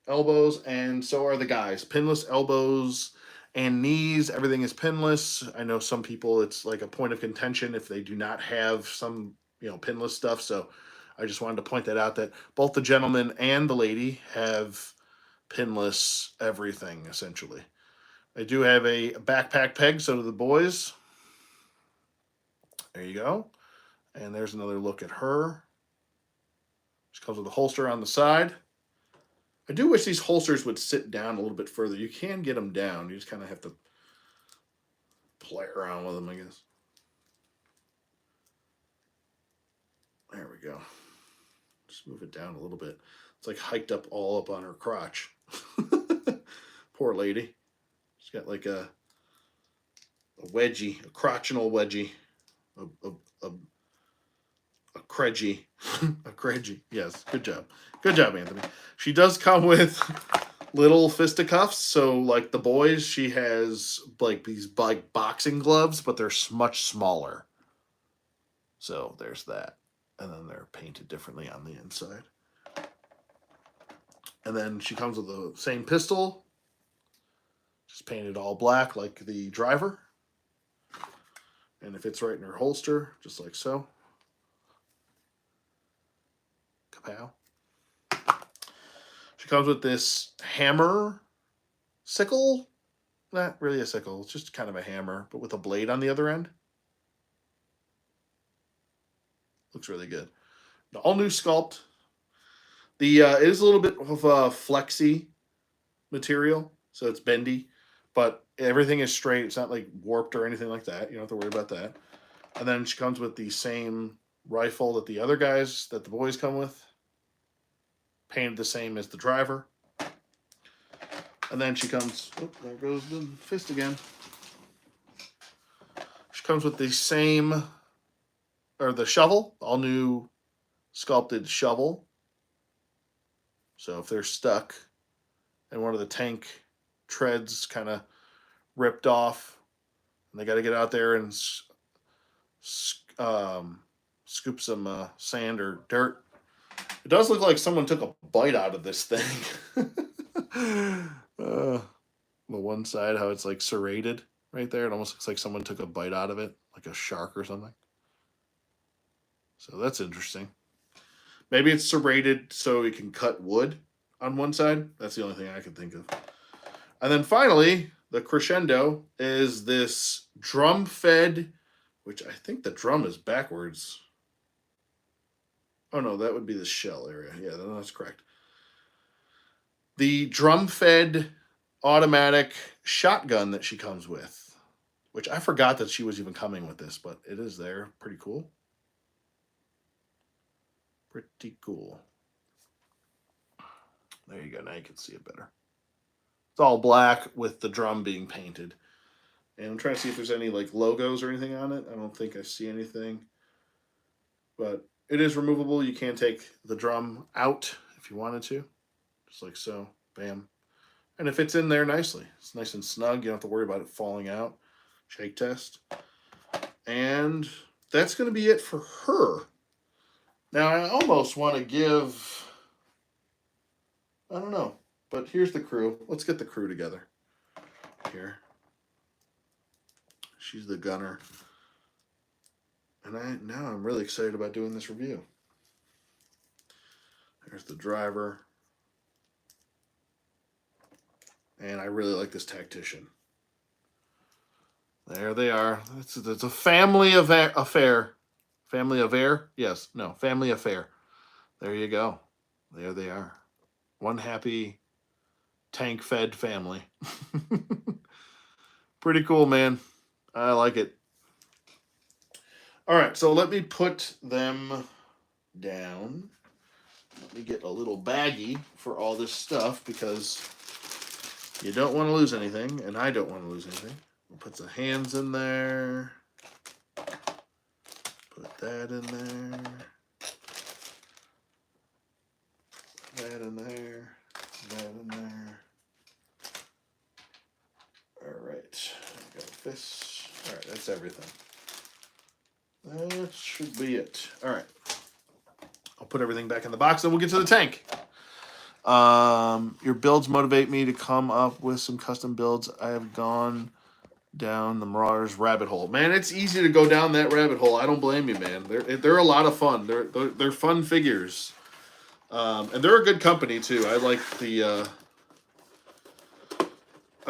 elbows, and so are the guys. Pinless elbows and knees. Everything is pinless. I know some people, it's like a point of contention if they do not have some, pinless stuff. So I just wanted to point that out, that both the gentleman and the lady have pinless everything, essentially. I do have a backpack peg, so do the boys. There you go. And there's another look at her. She comes with a holster on the side. I do wish these holsters would sit down a little bit further. You can get them down. You just kind of have to play around with them, I guess. There we go. Just move it down a little bit. It's like hiked up all up on her crotch. Poor lady. She's got like a wedgie, a crotchinal wedgie. A credgy. A credgy. Yes, good job. Good job, Anthony. She does come with little fisticuffs. So, like the boys, she has like these like boxing gloves, but they're much smaller. So there's that. And then they're painted differently on the inside. And then she comes with the same pistol, just painted all black like the driver. And it fits right in her holster, just like so. Kapow. She comes with this hammer sickle. Not really a sickle, it's just kind of a hammer, but with a blade on the other end. Looks really good. The all new sculpt. The it is a little bit of a flexy material, so it's bendy, but everything is straight. It's not like warped or anything like that. You don't have to worry about that. And then she comes with the same rifle that the other guys, that the boys come with, painted the same as the driver. And then she comes, oh, there goes the fist again. She comes with the same, or the shovel, all new sculpted shovel. So if they're stuck and one of the tank treads kind of ripped off, and they got to get out there and scoop some sand or dirt. It does look like someone took a bite out of this thing. The one side, how it's like serrated right there. It almost looks like someone took a bite out of it, like a shark or something. So that's interesting. Maybe it's serrated so it can cut wood on one side. That's the only thing I can think of. And then finally, the crescendo is this drum-fed, which I think the drum is backwards. Oh, no, that would be the shell area. Yeah, that's correct. The drum-fed automatic shotgun that she comes with, which I forgot that she was even coming with this, but it is there. Pretty cool. Pretty cool. There you go. Now you can see it better. It's all black with the drum being painted. And I'm trying to see if there's any like logos or anything on it. I don't think I see anything. But it is removable. You can take the drum out if you wanted to. Just like so. Bam. And it fits in there nicely. It's nice and snug. You don't have to worry about it falling out. Shake test. And that's going to be it for her. Now, I almost want to give... I don't know. But here's the crew. Let's get the crew together. Here. She's the gunner. And now I'm really excited about doing this review. There's the driver. And I really like this tactician. There they are. It's a family affair. Family affair? Yes. No. Family affair. There you go. There they are. One happy tank-fed family. Pretty cool, man. I like it. All right, so let me put them down. Let me get a little baggie for all this stuff because you don't want to lose anything, and I don't want to lose anything. We'll put the hands in there. Put that in there. That in there. That in there. All right. I got fists. All right, that's everything. That should be it. All right. I'll put everything back in the box, and we'll get to the tank. Your builds motivate me to come up with some custom builds. I have gone down the Marauders rabbit hole. Man, it's easy to go down that rabbit hole. I don't blame you, man. They're a lot of fun. They're fun figures. And they're a good company too. I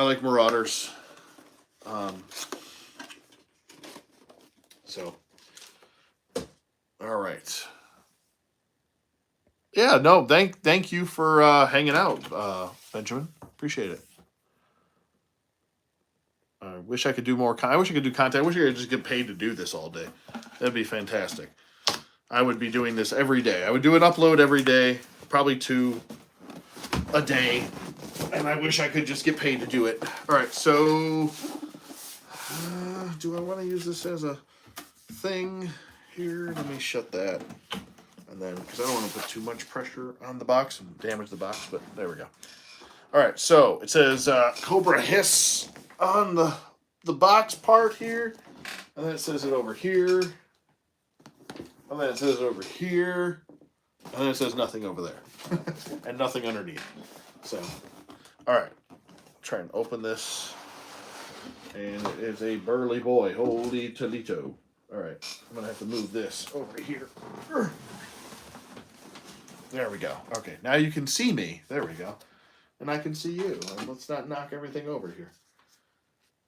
like Marauders. So all right. Yeah, no, thank you for hanging out, Benjamin. Appreciate it. I wish I could do more. I wish I could do content. I wish I could just get paid to do this all day. That'd be fantastic. I would be doing this every day. I would do an upload every day, probably 2 a day, and I wish I could just get paid to do it. All right, so do I want to use this as a thing here? Let me shut that. And then, because I don't want to put too much pressure on the box and damage the box, but there we go. All right, so it says Cobra HISS on the box part here, and then it says it over here. And then it says over here. And then it says nothing over there. And nothing underneath. So, alright. Try and open this. And it is a burly boy. Holy Toledo. Alright. I'm going to have to move this over here. There we go. Okay. Now you can see me. There we go. And I can see you. And let's not knock everything over here.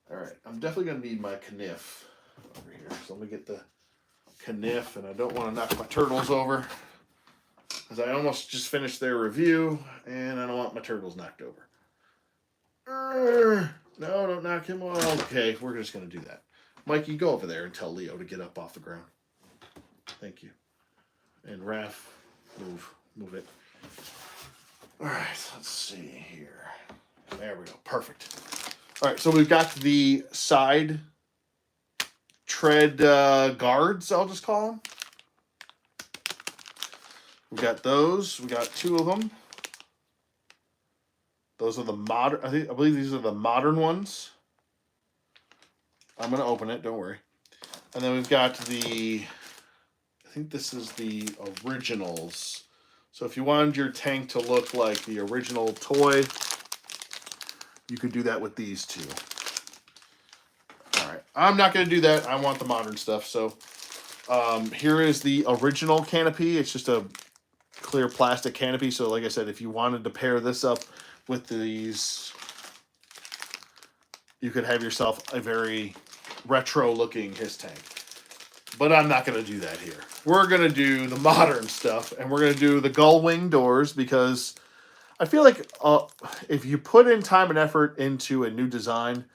Alright. I'm definitely going to need my kniff over here. So let me get the kniff. And I don't want to knock my turtles over. Because I almost just finished their review, and I don't want my turtles knocked over. No, don't knock him off. Okay, we're just going to do that. Mikey, go over there and tell Leo to get up off the ground. Thank you. And Raph, move it. All right, let's see here. There we go. Perfect. All right, so we've got the side tread guards, I'll just call them. We got those. We got 2 of them. Those are the modern. I believe these are the modern ones. I'm gonna open it. Don't worry. And then we've got the. I think this is the originals. So if you wanted your tank to look like the original toy, you could do that with these 2. All right. I'm not gonna do that. I want the modern stuff. So here is the original canopy. It's just a clear plastic canopy. So like I said, if you wanted to pair this up with these, you could have yourself a very retro looking HISS tank. But I'm not going to do that here. We're going to do the modern stuff, and we're going to do the gull wing doors, because I feel like if you put in time and effort into a new design,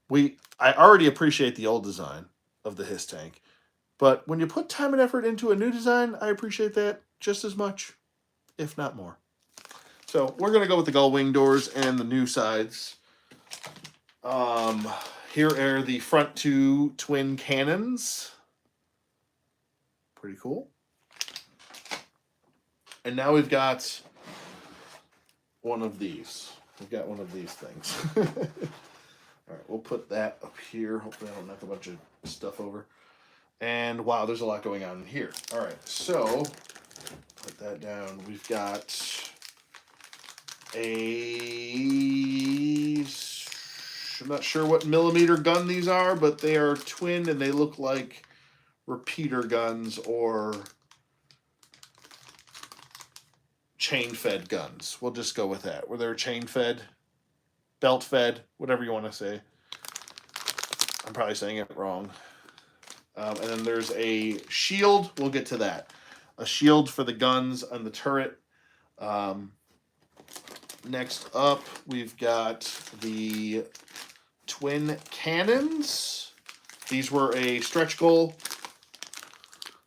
I already appreciate the old design of the HISS tank. But when you put time and effort into a new design, I appreciate that just as much, if not more. So we're going to go with the gull wing doors and the new sides. Here are the front 2 twin cannons. Pretty cool. And now we've got one of these. We've got one of these things. All right, we'll put that up here. Hopefully I don't knock a bunch of stuff over. And wow, there's a lot going on in here. All right, so put that down. We've got I'm not sure what millimeter gun these are, but they are twin and they look like repeater guns or chain fed guns. We'll just go with that. Were they chain fed, belt fed, whatever you want to say. I'm probably saying it wrong. And then there's a shield. We'll get to that. A shield for the guns on the turret. Next up, we've got the twin cannons. These were a stretch goal.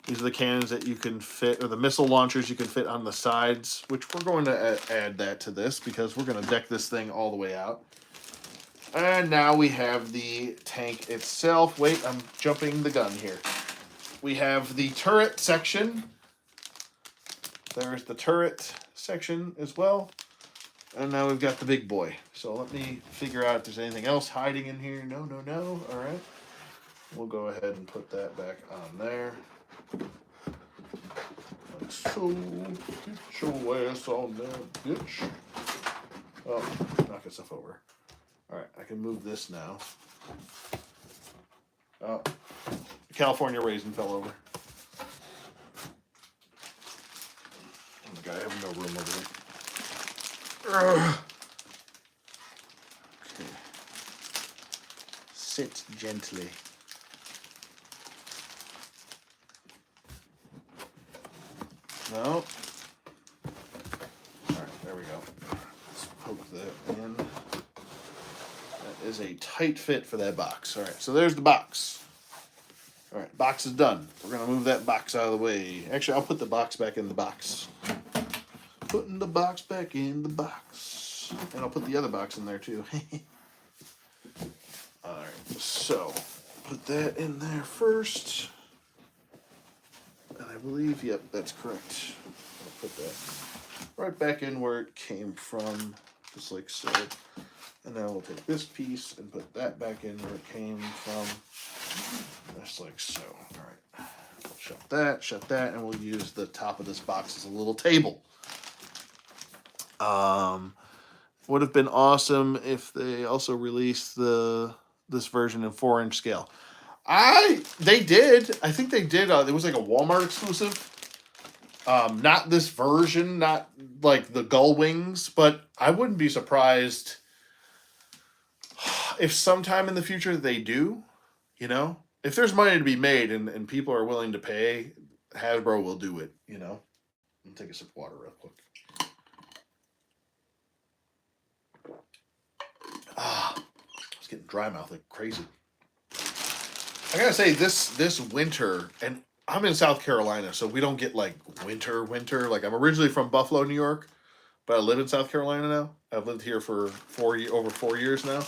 These are the cannons that you can fit, or the missile launchers you can fit on the sides, which we're going to add that to this because we're going to deck this thing all the way out. And now we have the tank itself. Wait, I'm jumping the gun here. We have the turret section. There's the turret section as well. And now we've got the big boy. So let me figure out if there's anything else hiding in here. No. All right. We'll go ahead and put that back on there. Like so. Get your ass on there, bitch. Oh, knocking stuff over. All right, I can move this now. Oh, the California raisin fell over. Oh my God, I have no room over here. Okay. Sit gently. No. All right, there we go. Let's poke that in. That is a tight fit for that box. All right, so there's the box. All right, box is done. We're going to move that box out of the way. Actually, I'll put the box back in the box. Putting the box back in the box. And I'll put the other box in there too. Alright, so put that in there first. And I believe, yep, that's correct. I'll put that right back in where it came from, just like so. And now we'll take this piece and put that back in where it came from, just like so. Alright, shut that, and we'll use the top of this box as a little table. Would have been awesome if they also released this version in 4-inch scale. They did. I think they did. It was like a Walmart exclusive. Not this version, not like the gull wings, but I wouldn't be surprised if sometime in the future they do. You know, if there's money to be made and people are willing to pay, Hasbro will do it. You know, I'll take a sip of water real quick. I was getting dry mouth like crazy. I gotta say this winter, and I'm in South Carolina, so we don't get like winter. Like I'm originally from Buffalo, New York, but I live in South Carolina now. I've lived here for over 4 years now.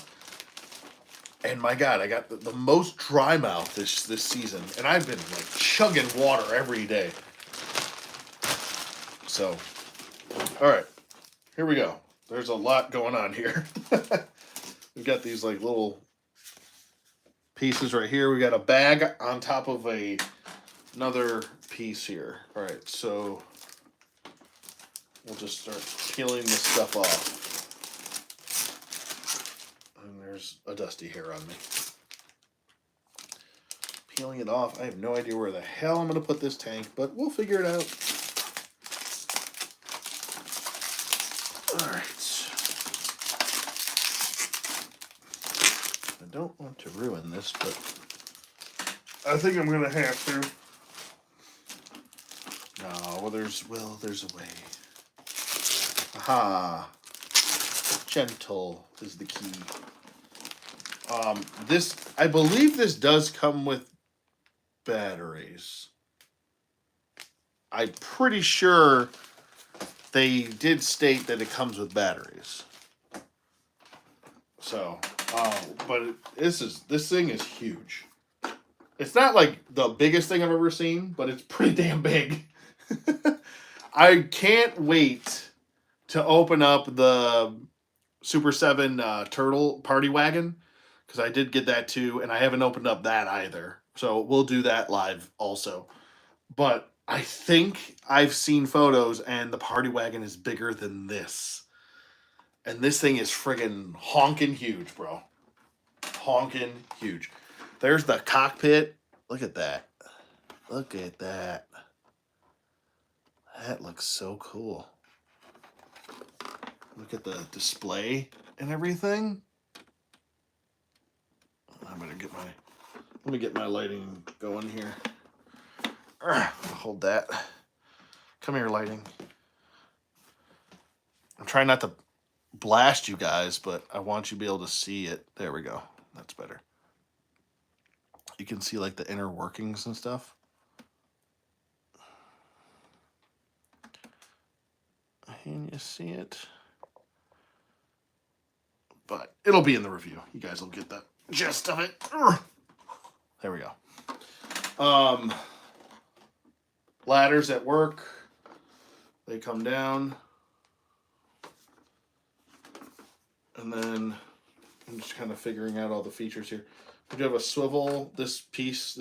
And my God, I got the most dry mouth this season, and I've been like chugging water every day. So, all right, here we go. There's a lot going on here. We've got these like little pieces right here. We got a bag on top of another piece here. All right, so we'll just start peeling this stuff off. And there's a dusty hair on me. Peeling it off. I have no idea where the hell I'm going to put this tank, but we'll figure it out. All right. I don't want to ruin this, but I think I'm going to have to. No, well, there's a way. Aha. Gentle is the key. I believe this does come with batteries. I'm pretty sure they did state that it comes with batteries. So, but this thing is huge. It's not like the biggest thing I've ever seen, but it's pretty damn big. I can't wait to open up the Super 7 Turtle Party Wagon, because I did get that too, and I haven't opened up that either. So we'll do that live also. But I think I've seen photos, and the Party Wagon is bigger than this. And this thing is friggin' honkin' huge, bro. Honkin' huge. There's the cockpit. Look at that. Look at that. That looks so cool. Look at the display and everything. I'm gonna let me get my lighting going here. Hold that. Come here, lighting. I'm trying not to blast you guys, but I want you to be able to see it. There we go. That's better. You can see like the inner workings and stuff. Can you see it? But it'll be in the review. You guys will get the gist of it. There we go. Ladders at work. They come down. And then I'm just kind of figuring out all the features here. We do have a swivel. This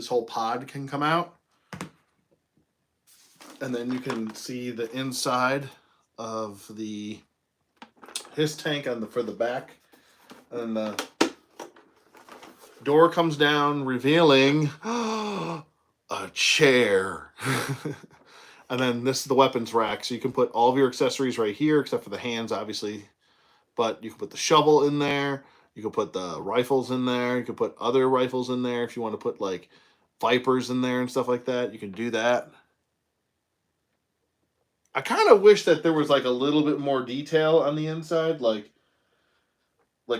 whole pod can come out. And then you can see the inside of the HISS tank for the back. And the door comes down, revealing a chair. And then this is the weapons rack. So you can put all of your accessories right here, except for the hands, obviously. But you can put the shovel in there. You can put the rifles in there. You can put other rifles in there. If you want to put like Vipers in there and stuff like that, you can do that. I kind of wish that there was like a little bit more detail on the inside, like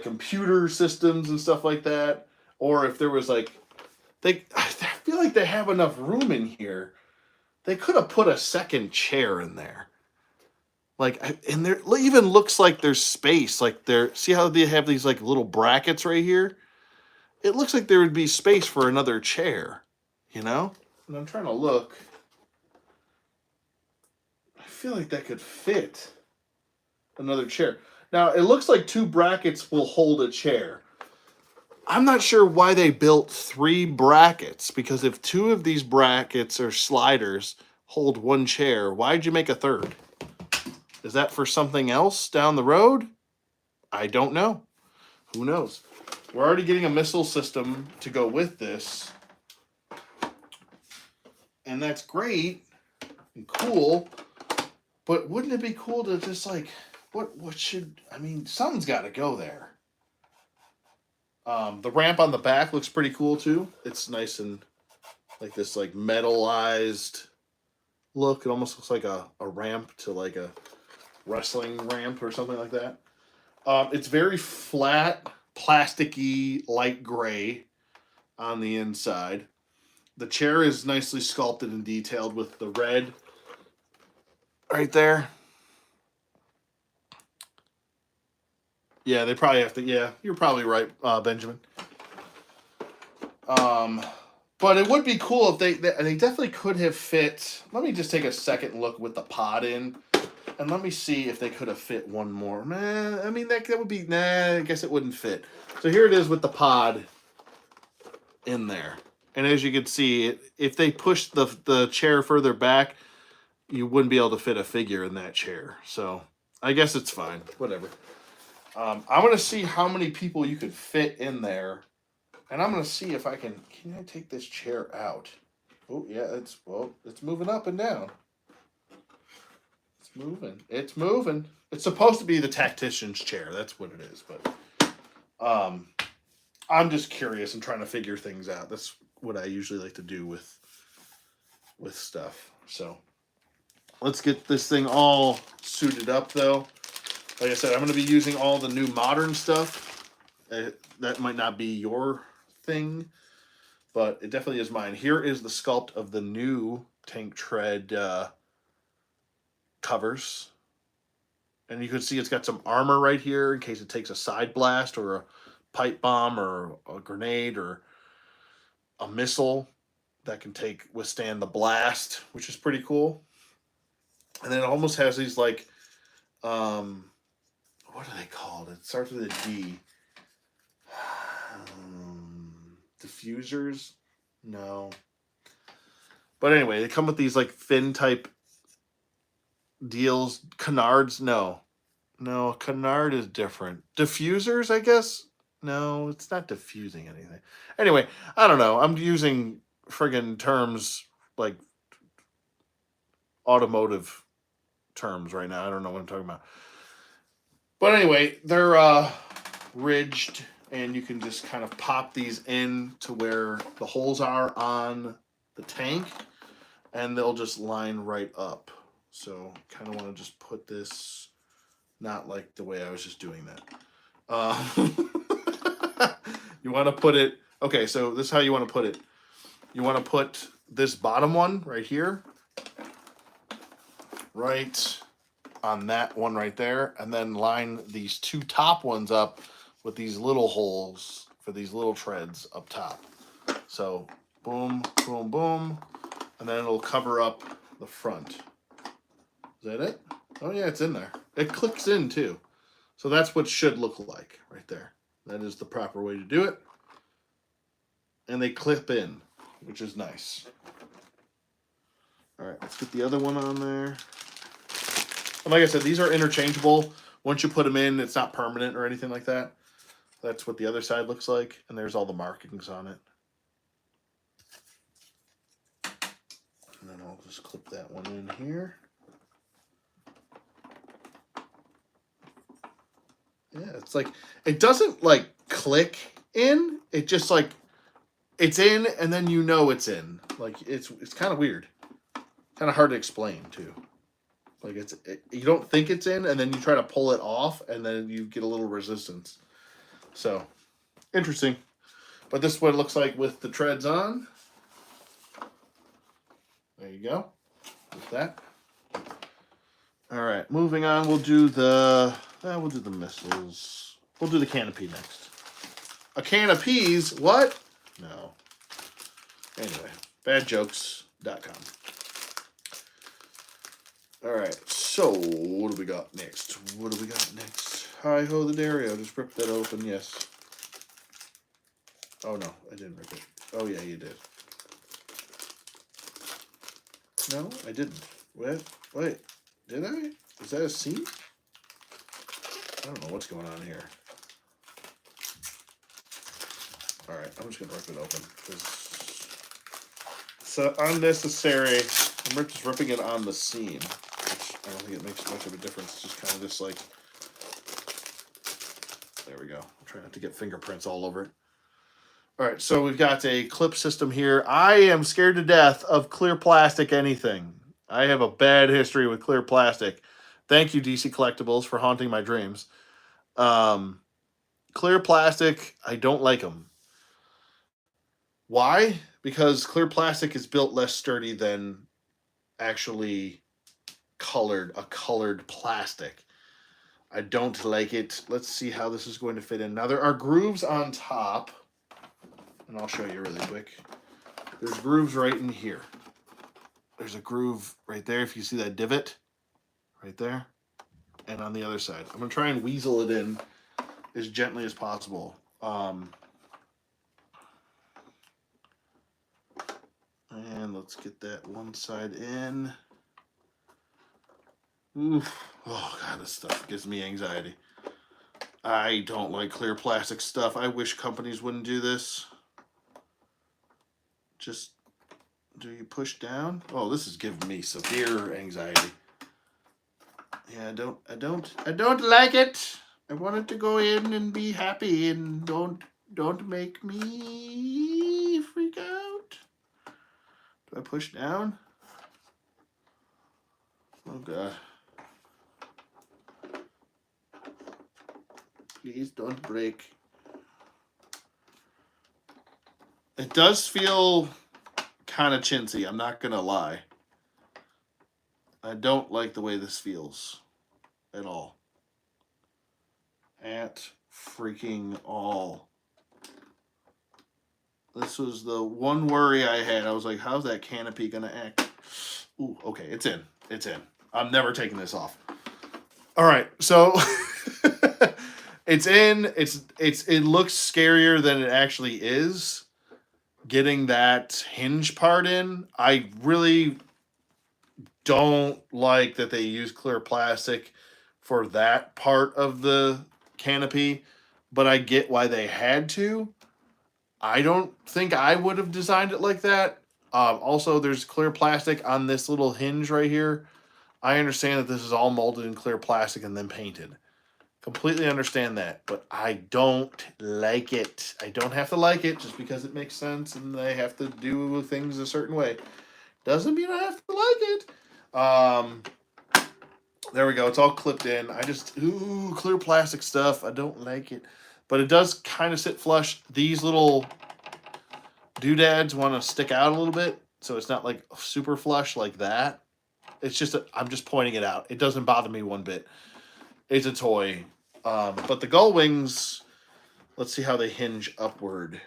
computer systems and stuff like that. Or if there was like, I feel like they have enough room in here. They could have put a second chair in there. Like, and there even looks like there's space. Like see how they have these like little brackets right here? It looks like there would be space for another chair, you know? And I'm trying to look. I feel like that could fit another chair. Now, it looks like 2 brackets will hold a chair. I'm not sure why they built 3 brackets, because if 2 of these brackets or sliders hold 1 chair, why'd you make a 3rd? Is that for something else down the road? I don't know. Who knows? We're already getting a missile system to go with this. And that's great and cool. But wouldn't it be cool to just like, what should, I mean, something's got to go there. The ramp on the back looks pretty cool too. It's nice and like this like metallized look. It almost looks like a ramp to like a wrestling ramp or something like that. It's very flat, plasticky, light gray on the inside. The chair is nicely sculpted and detailed with the red right there. Yeah, they probably have to. Yeah, you're probably right, Benjamin. But it would be cool if they definitely could have fit. Let me just take a second look with the pod in, and let me see if they could have fit one more. Nah, I mean that would be nah. I guess it wouldn't fit. So here it is with the pod in there, and as you can see, if they pushed the chair further back, you wouldn't be able to fit a figure in that chair. So I guess it's fine. Whatever. I'm gonna see how many people you could fit in there, and I'm gonna see if I can. Can I take this chair out? Oh yeah, it's moving up and down. It's moving. It's moving. It's supposed to be the tactician's chair. That's what it is. But I'm just curious and trying to figure things out. That's what I usually like to do with stuff. So let's get this thing all suited up though. Like I said, I'm going to be using all the new modern stuff. That might not be your thing, but it definitely is mine. Here is the sculpt of the new Tank Tread covers. And you can see it's got some armor right here in case it takes a side blast or a pipe bomb or a grenade or a missile that can withstand the blast, which is pretty cool. And then it almost has these like what are they called? It starts with a D. Diffusers? No. But anyway, they come with these like fin type deals. Canards? No. No, a canard is different. Diffusers, I guess? No, it's not diffusing anything. Anyway, I don't know. I'm using friggin' terms like automotive terms right now. I don't know what I'm talking about. But anyway, they're ridged, and you can just kind of pop these in to where the holes are on the tank, and they'll just line right up. So kind of want to just put this, not like the way I was just doing that. You want to put it, okay, so this is how you want to put it. You want to put this bottom one right here, right on that one right there, and then line these 2 top ones up with these little holes for these little treads up top. So boom, boom, boom, and then it'll cover up the front. Is that it? Oh yeah, it's in there. It clicks in too. So that's what it should look like right there. That is the proper way to do it. And they clip in, which is nice. All right, let's get the other one on there. And like I said, these are interchangeable. Once you put them in, it's not permanent or anything like that. That's what the other side looks like. And there's all the markings on it. And then I'll just clip that one in here. Yeah, it's like, it doesn't like click in. It just like, it's in and then you know it's in. Like, it's kind of weird. Kind of hard to explain too. Like you don't think it's in, and then you try to pull it off, and then you get a little resistance. So, interesting. But this is what it looks like with the treads on. There you go. With that. All right, moving on. We'll do the missiles. We'll do the canopy next. A can of peas? What? No. Anyway, badjokes.com. All right, so what do we got next? Hi ho the Dario, just ripped that open, yes. Oh, no, I didn't rip it. Oh, yeah, you did. No, I didn't. Wait, did I? Is that a seam? I don't know what's going on here. All right, I'm just gonna rip it open. It's unnecessary. I'm just ripping it on the seam, which I don't think it makes much of a difference. It's just kind of just like, there we go. I'm trying not to get fingerprints all over it. All right, so we've got a clip system here. I am scared to death of clear plastic anything. I have a bad history with clear plastic. Thank you, DC Collectibles, for haunting my dreams. Clear plastic, I don't like them. Why? Because clear plastic is built less sturdy than actually a colored plastic. I don't like it. Let's see how this is going to fit in. Now, there are grooves on top, and I'll show you really quick. There's grooves right in here. There's a groove right there, if you see that divot right there, and on the other side. I'm going to try and weasel it in as gently as possible. And let's get that one side in. Oof. Oh, God, this stuff gives me anxiety. I don't like clear plastic stuff. I wish companies wouldn't do this. Just, do you push down? Oh, this is giving me severe anxiety. Yeah, I don't like it. I want it to go in and be happy, and don't make me freak out. Do I push down? Oh, God. Please don't break. It does feel kind of chintzy, I'm not going to lie. I don't like the way this feels at all. At freaking all. This was the one worry I had. I was like, how's that canopy going to act? Ooh, okay, it's in. It's in. I'm never taking this off. All right, so it's in. It looks scarier than it actually is. Getting that hinge part in, I really don't like that they use clear plastic for that part of the canopy, but I get why they had to. I don't think I would have designed it like that. Also, there's clear plastic on this little hinge right here. I understand that this is all molded in clear plastic and then painted. Completely understand that, but I don't like it. I don't have to like it just because it makes sense and they have to do things a certain way. Doesn't mean I have to like it. There we go. It's all clipped in. Clear plastic stuff. I don't like it. But it does kind of sit flush. These little doodads want to stick out a little bit, so it's not like super flush like that. It's just, I'm just pointing it out. It doesn't bother me one bit. It's a toy. But the gull wings, let's see how they hinge upward.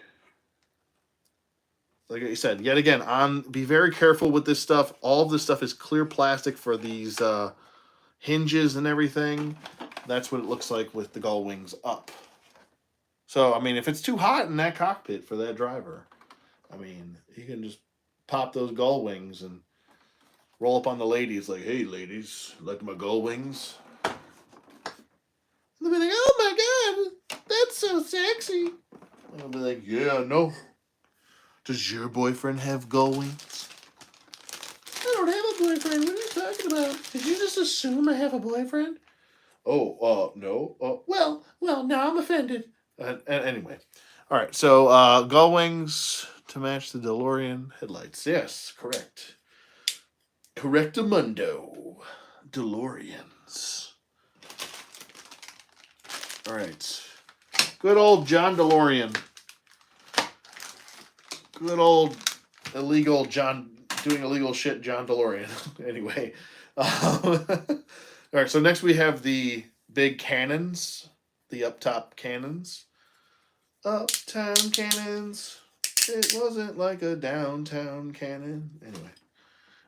Like I said, yet again, be very careful with this stuff. All of this stuff is clear plastic for these hinges and everything. That's what it looks like with the gull wings up. So, I mean, if it's too hot in that cockpit for that driver, I mean, he can just pop those gull wings and roll up on the ladies like, hey, ladies, like my gull wings? And they'll be like, oh my God, that's so sexy. And I'll be like, yeah, no. Does your boyfriend have gull wings? I don't have a boyfriend. What are you talking about? Did you just assume I have a boyfriend? Oh, no. Well, now I'm offended. Anyway. All right, so gull wings to match the DeLorean headlights. Yes, correct. Correctamundo. DeLoreans. All right. Good old John DeLorean. Good old illegal John, doing illegal shit John DeLorean. Anyway. All right, so next we have the big cannons. The up-top cannons. Uptown cannons. It wasn't like a downtown cannon. Anyway.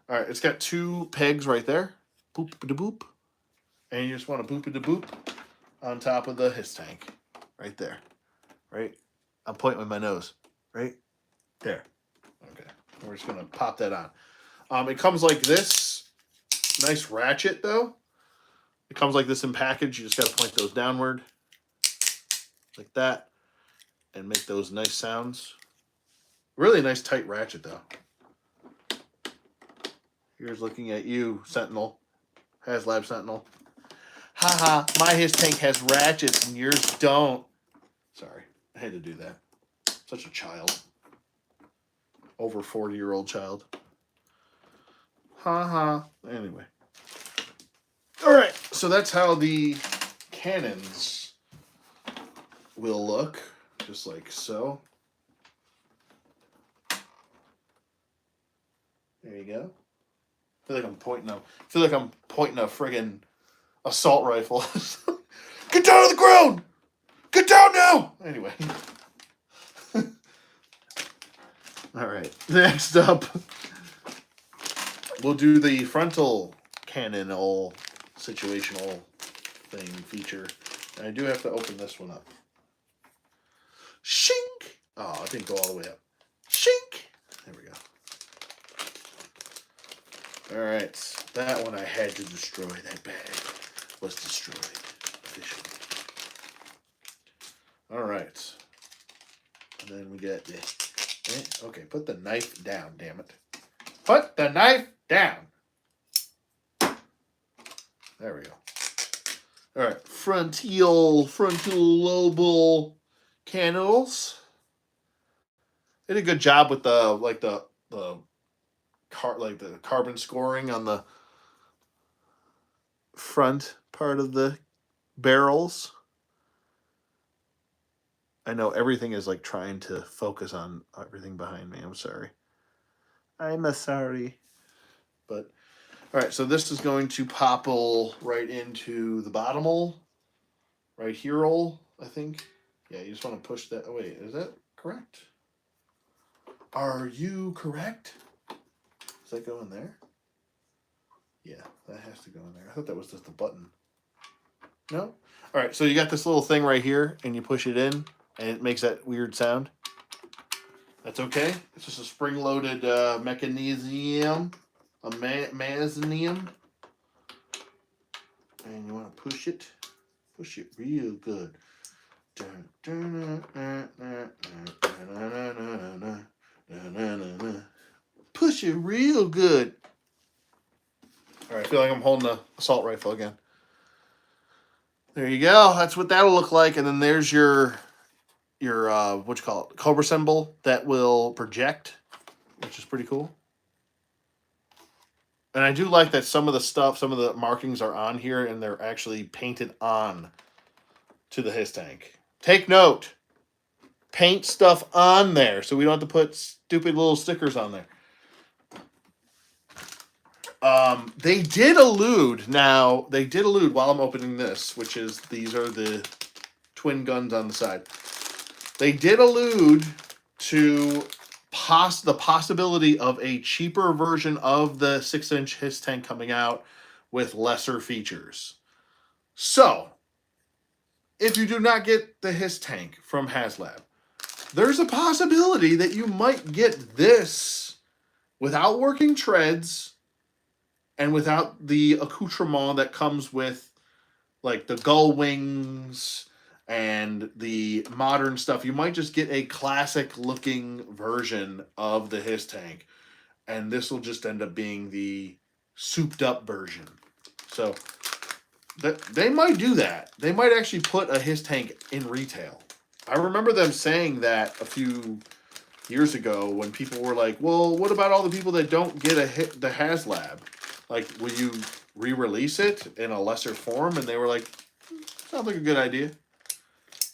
All right, it's got two pegs right there. Boop-a-da-boop. And you just want to boop-a-da-boop on top of the HISS tank. Right there. Right? I'm pointing with my nose. right there. Okay, we're just gonna pop that on. It comes like this. Nice ratchet though. It comes like this in package. You just gotta point those downward, like that, and make those nice sounds. Really nice tight ratchet though. Here's looking at you, Sentinel. HasLab Sentinel. Haha, my HISS tank has ratchets and yours don't. Sorry, I had to do that. Such a child. Over 40-year-old child. Haha. Anyway. Alright, so that's how the cannons will look. Just like so. There you go. I feel like I'm pointing a friggin' assault rifle. Get down on the ground! Get down now! Anyway. Alright. Next up, we'll do the frontal cannon situational thing feature. And I do have to open this one up. Shink! Oh, it didn't go all the way up. Shink! There we go. Alright. That one I had to destroy. That bag was destroyed. Officially. Alright. And then we get this. Okay, put the knife down, damn it. Put the knife down. There we go. Alright, frontal lobal cannons. Did a good job with the carbon scoring on the front part of the barrels. I know everything is like trying to focus on everything behind me. I'm sorry. I'm sorry. But all right, so this is going to popple right into the bottom right here, I think. Yeah, you just want to push that. Oh, wait, is that correct? Are you correct? Does that go in there? Yeah, that has to go in there. I thought that was just a button. No? All right, so you got this little thing right here, and you push it in, and it makes that weird sound. That's okay. It's just a spring-loaded mechanism, a mezzanium. And you want to push it real good. Push it real good. All right, I feel like I'm holding the assault rifle again. There you go. That's what that'll look like. And then there's your what you call it, Cobra symbol that will project, which is pretty cool. And I do like that some of the markings are on here and they're actually painted on to the HISS tank. Take note. Paint stuff on there so we don't have to put stupid little stickers on there. They did allude while I'm opening this, which is these are the twin guns on the side. They did allude to the possibility of a cheaper version of the 6-inch HISS tank coming out with lesser features. So, if you do not get the HISS tank from HasLab, there's a possibility that you might get this without working treads and without the accoutrement that comes with like the gull wings and the modern stuff. You might just get a classic looking version of the HISS tank, and this will just end up being the souped up version. So they might do that. They might actually put a HISS tank in retail. I remember them saying that a few years ago when people were like, well, what about all the people that don't get the HasLab? Like, will you re-release it in a lesser form? And they were like, sounds like a good idea.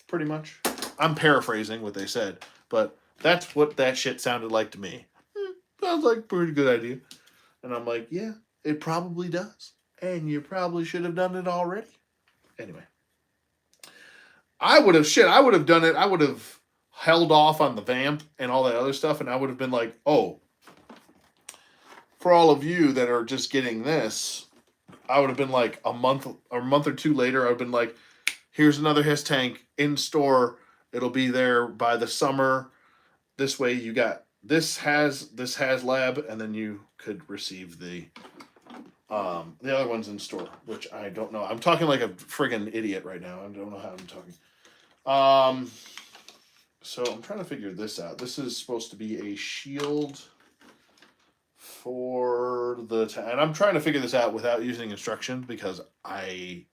Pretty much. I'm paraphrasing what they said, but that's what that shit sounded like to me. Sounds like a pretty good idea. And I'm like, yeah, it probably does. And you probably should have done it already. Anyway. I would have done it. I would have held off on the vamp and all that other stuff, and I would have been like, oh, for all of you that are just getting this, I would have been like a month or two later, I would have been like, here's another HISS tank in store. It'll be there by the summer. this way you got this haslab, and then you could receive the other one's in store, which I don't know. I'm talking like a friggin' idiot right now. I don't know how I'm talking. So I'm trying to figure this out. This is supposed to be a shield for and I'm trying to figure this out without using instructions because I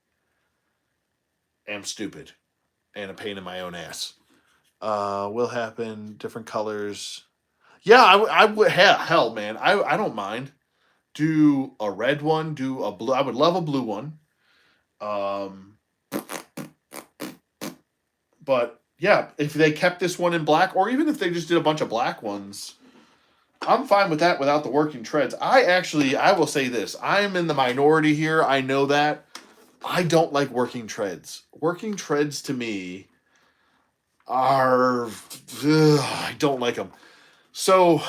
am stupid and a pain in my own ass. Will happen, different colors. Yeah, I would. Hell, man, I don't mind. Do a red one. Do a blue. I would love a blue one. Um, but yeah, if they kept this one in black, or even if they just did a bunch of black ones, I'm fine with that without the working treads. I will say this: I'm in the minority here. I know that. I don't like working treads. Working treads to me are I don't like them. So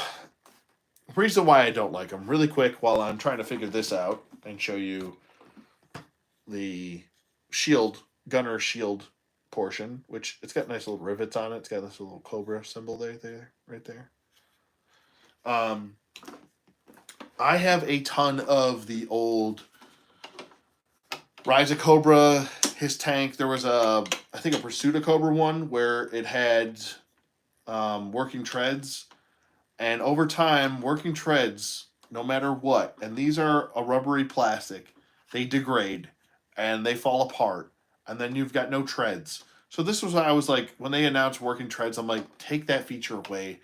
reason why I don't like them, really quick, while I'm trying to figure this out and show you the shield, gunner shield portion, which it's got nice little rivets on it. It's got this little cobra symbol right there. Um, I have a ton of the old Rise of Cobra, HISS tank. There was I think a Pursuit of Cobra one where it had working treads. And over time, working treads, no matter what, and these are a rubbery plastic, they degrade and they fall apart. And then you've got no treads. So this was why I was like, when they announced working treads, I'm like, take that feature away,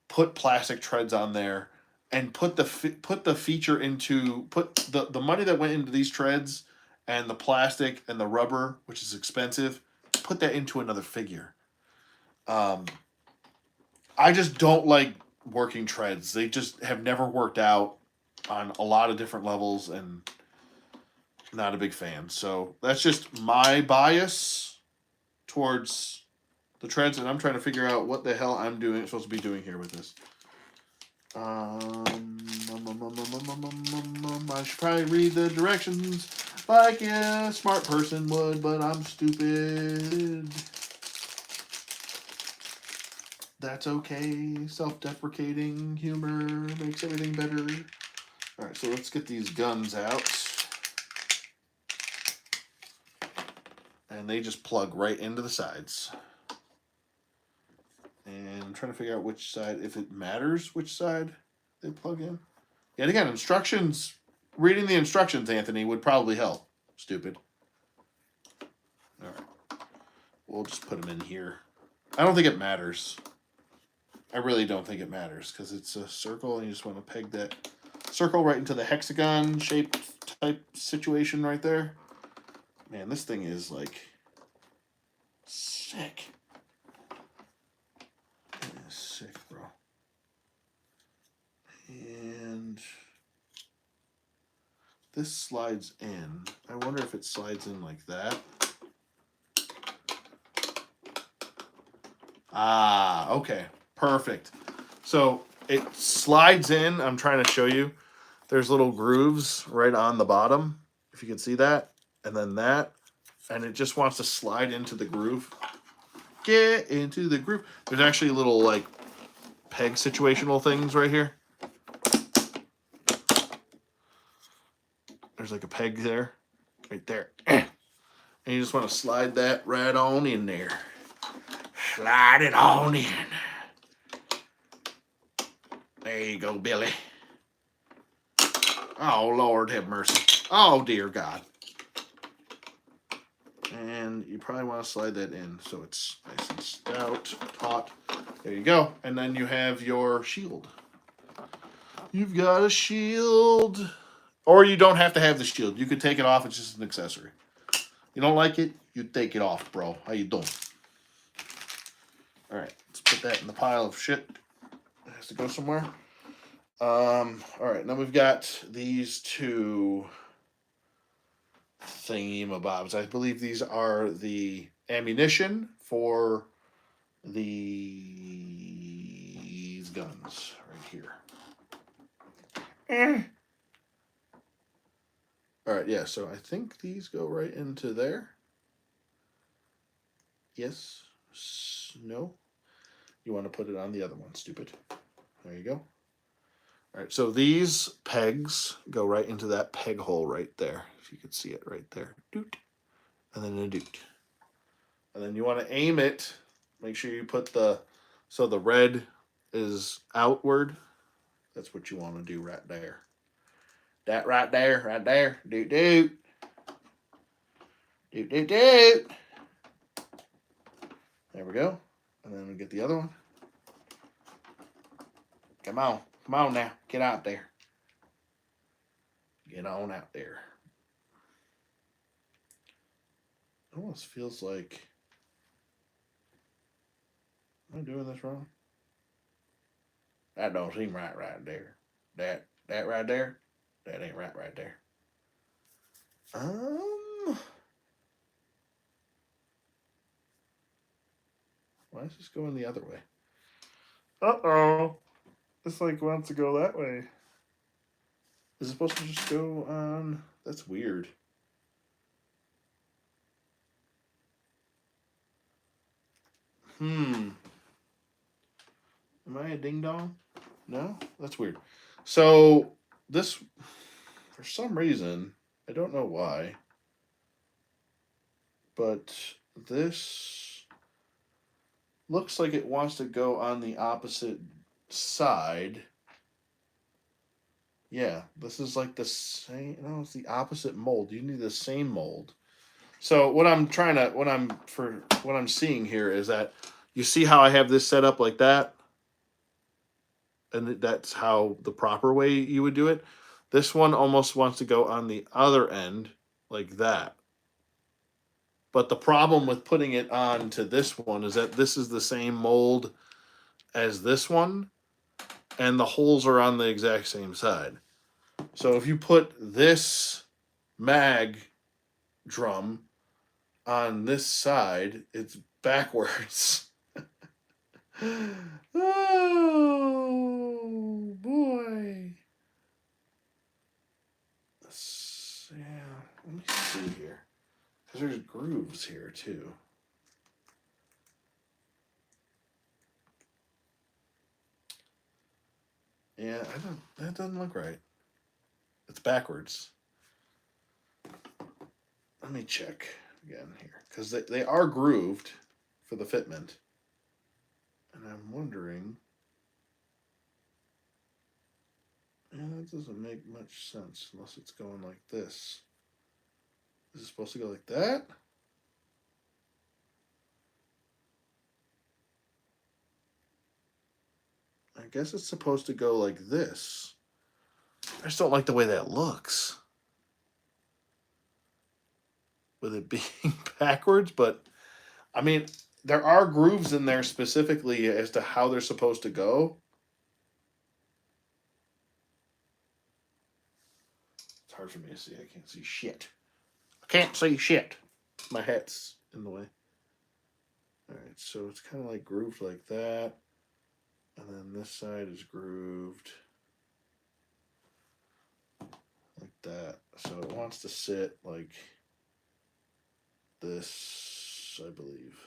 put plastic treads on there, and put the feature into put the money that went into these treads and the plastic and the rubber, which is expensive, put that into another figure. I just don't like working treads. They just have never worked out on a lot of different levels, and not a big fan. So that's just my bias towards the treads, and I'm trying to figure out what the hell I'm supposed to be doing here with this. I should probably read the directions like a smart person would, but I'm stupid. That's okay. Self-deprecating humor makes everything better. All right, so let's get these guns out. And they just plug right into the sides. And I'm trying to figure out which side, if it matters which side they plug in. Yet again, instructions, reading the instructions, Anthony, would probably help. Stupid. All right. We'll just put them in here. I don't think it matters. I really don't think it matters because it's a circle and you just want to peg that circle right into the hexagon shaped type situation right there. Man, this thing is like sick. Yeah, sick, bro. And this slides in. I wonder if it slides in like that. Ah, okay. Perfect. So it slides in. I'm trying to show you. There's little grooves right on the bottom, if you can see that. And then that. And it just wants to slide into the groove. Get into the groove. There's actually little like peg situational things right here. There's like a peg there. Right there. And you just want to slide that right on in there. Slide it on in. There you go, Billy. Oh, Lord have mercy. Oh, dear God. And you probably want to slide that in so it's nice and stout, taut. There you go. And then you have your shield. You've got a shield. Or you don't have to have the shield. You could take it off. It's just an accessory. You don't like it? You take it off, bro. How you doing? All right. Let's put that in the pile of shit. It has to go somewhere. All right. Now we've got these two thingamabobs. I believe these are the ammunition for these guns right here. All right, yeah, so I think these go right into there. Yes. No. You want to put it on the other one, stupid. There you go. All right, so these pegs go right into that peg hole right there. If you could see it right there. Doot. And then a doot. And then you want to aim it. Make sure you put so the red is outward. That's what you want to do right there. That right there. Doot, doot. Doot, doot, doot. There we go. And then we get the other one. Come on now. Get out there. Get on out there. It almost feels like, am I doing this wrong? That don't seem right there. That right there, that ain't right there. Why is this going the other way? Uh-oh. This like wants to go that way. Is it supposed to just go on? That's weird. Am I a ding dong? No? That's weird. So this, for some reason, I don't know why, but this looks like it wants to go on the opposite side. Yeah, this is like the same. No, it's the opposite mold. You need the same mold. So what I'm seeing here is that you see how I have this set up like that, and that's how the proper way you would do it. This one almost wants to go on the other end like that. But the problem with putting it on to this one is that this is the same mold as this one, and the holes are on the exact same side. So if you put this mag drum on this side, it's backwards. Oh boy. Yeah, let me see here. Because there's grooves here too. Yeah, that doesn't look right. It's backwards. Let me check again here. Because they are grooved for the fitment. And I'm wondering. Yeah, that doesn't make much sense unless it's going like this. Is it supposed to go like that? I guess it's supposed to go like this. I just don't like the way that looks. With it being backwards, but I mean, there are grooves in there specifically as to how they're supposed to go. It's hard for me to see. I can't see shit. I can't see shit. My hat's in the way. All right, so it's kind of like grooved like that. And then this side is grooved like that. So it wants to sit like this, I believe.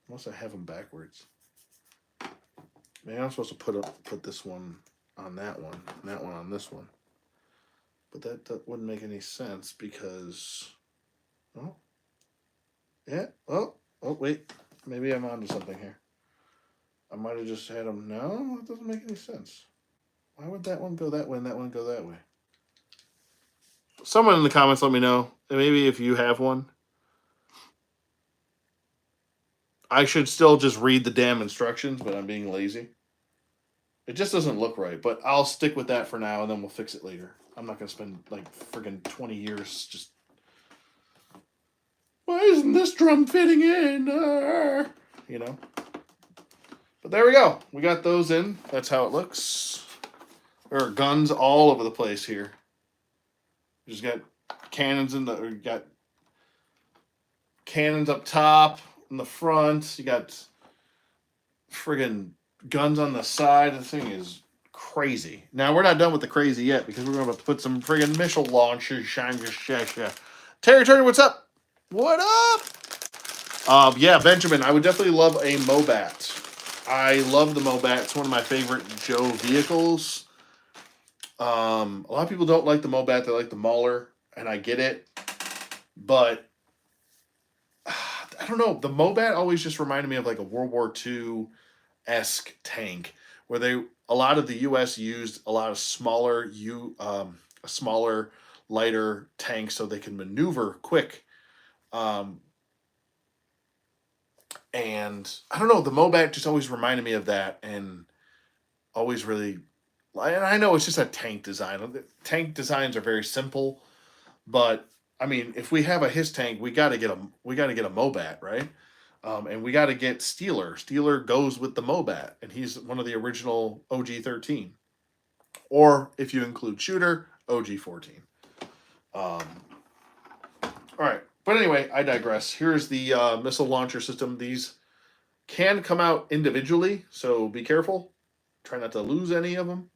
Unless I have them backwards. Maybe I'm supposed to put this one on that one, and that one on this one. But that wouldn't make any sense because, oh, yeah, oh, wait. Maybe I'm onto something here. I might have just had them. No, it doesn't make any sense. Why would that one go that way and that one go that way? Someone in the comments let me know. Maybe if you have one. I should still just read the damn instructions, but I'm being lazy. It just doesn't look right, but I'll stick with that for now, and then we'll fix it later. I'm not going to spend, like, friggin' 20 years just... Why isn't this drum fitting in? You know? But there we go. We got those in. That's how it looks. There are guns all over the place here. You just got cannons you got cannons up top in the front. You got friggin' guns on the side. The thing is crazy. Now we're not done with the crazy yet because we're going to put some friggin' missile launchers. Terry Turner, what's up? What up? Yeah, Benjamin, I would definitely love a Mobat. I love the Mobat. It's one of my favorite Joe vehicles. A lot of people don't like the Mobat. They like the Mauler, and I get it. But I don't know. The Mobat always just reminded me of like a World War II esque tank, where a lot of the U.S. used a lot of smaller, lighter tanks so they can maneuver quick. Um, and I don't know. The Mobat just always reminded me of that, and always really. And I know it's just a tank design. Tank designs are very simple, but I mean, if we have a HISS tank, we got to get a Mobat, right? And we got to get Steeler. Steeler goes with the Mobat, and he's one of the original OG-13, or if you include Shooter, OG-14. All right, but anyway, I digress. Here's the missile launcher system. These can come out individually, so be careful. Try not to lose any of them.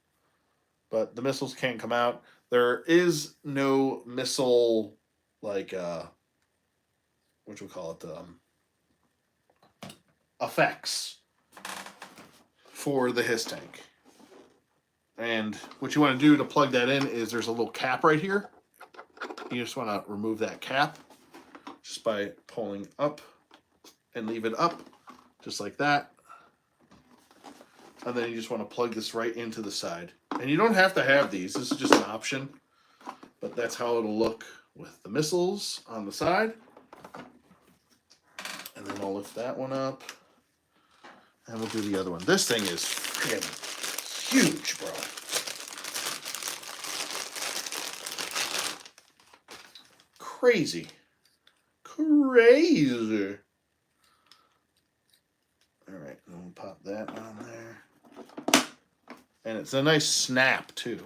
But the missiles can come out. There is no missile like what you call it effects for the HISS tank. And what you want to do to plug that in is there's a little cap right here. You just want to remove that cap just by pulling up and leave it up just like that. And then you just want to plug this right into the side. And you don't have to have these. This is just an option. But that's how it'll look with the missiles on the side. And then I'll lift that one up. And we'll do the other one. This thing is freaking huge, bro. Crazy. Crazy. All right, and we'll pop that on there. And it's a nice snap, too.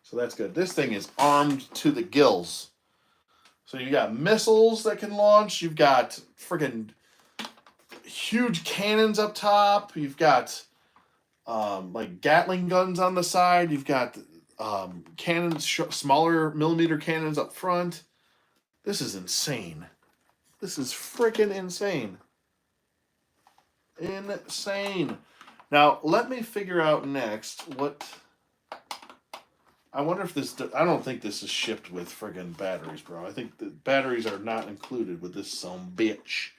So that's good. This thing is armed to the gills. So you got missiles that can launch. You've got freaking huge cannons up top. You've got like Gatling guns on the side. You've got cannons, smaller millimeter cannons up front. This is insane. This is freaking insane. Insane. Now, let me figure out next what. I wonder if this. I don't think this is shipped with friggin' batteries, bro. I think the batteries are not included with this some bitch.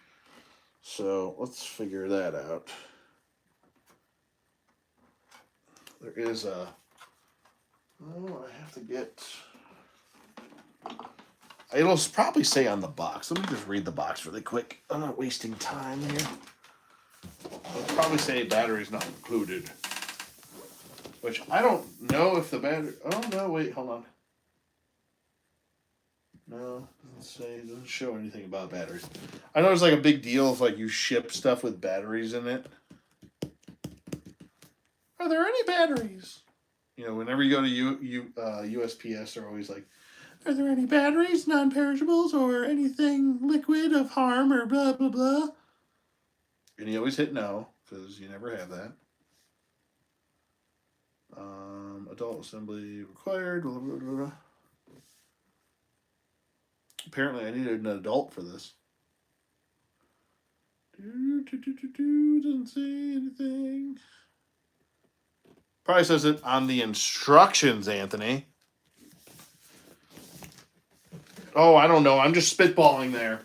So let's figure that out. There is a. Oh, I have to get. It'll probably say on the box. Let me just read the box really quick. I'm not wasting time here. It'll probably say batteries not included. Which I don't know if the battery. Oh no! Wait, hold on. No, it doesn't show anything about batteries. I know it's like a big deal if like you ship stuff with batteries in it. Are there any batteries? You know, whenever you go to USPS, they're always like, "Are there any batteries, non-perishables, or anything liquid of harm or blah blah blah?" And you always hit no because you never have that. Adult assembly required. Blah, blah, blah, blah. Apparently, I needed an adult for this. Doesn't say anything. Probably says it on the instructions, Anthony. Oh, I don't know. I'm just spitballing there.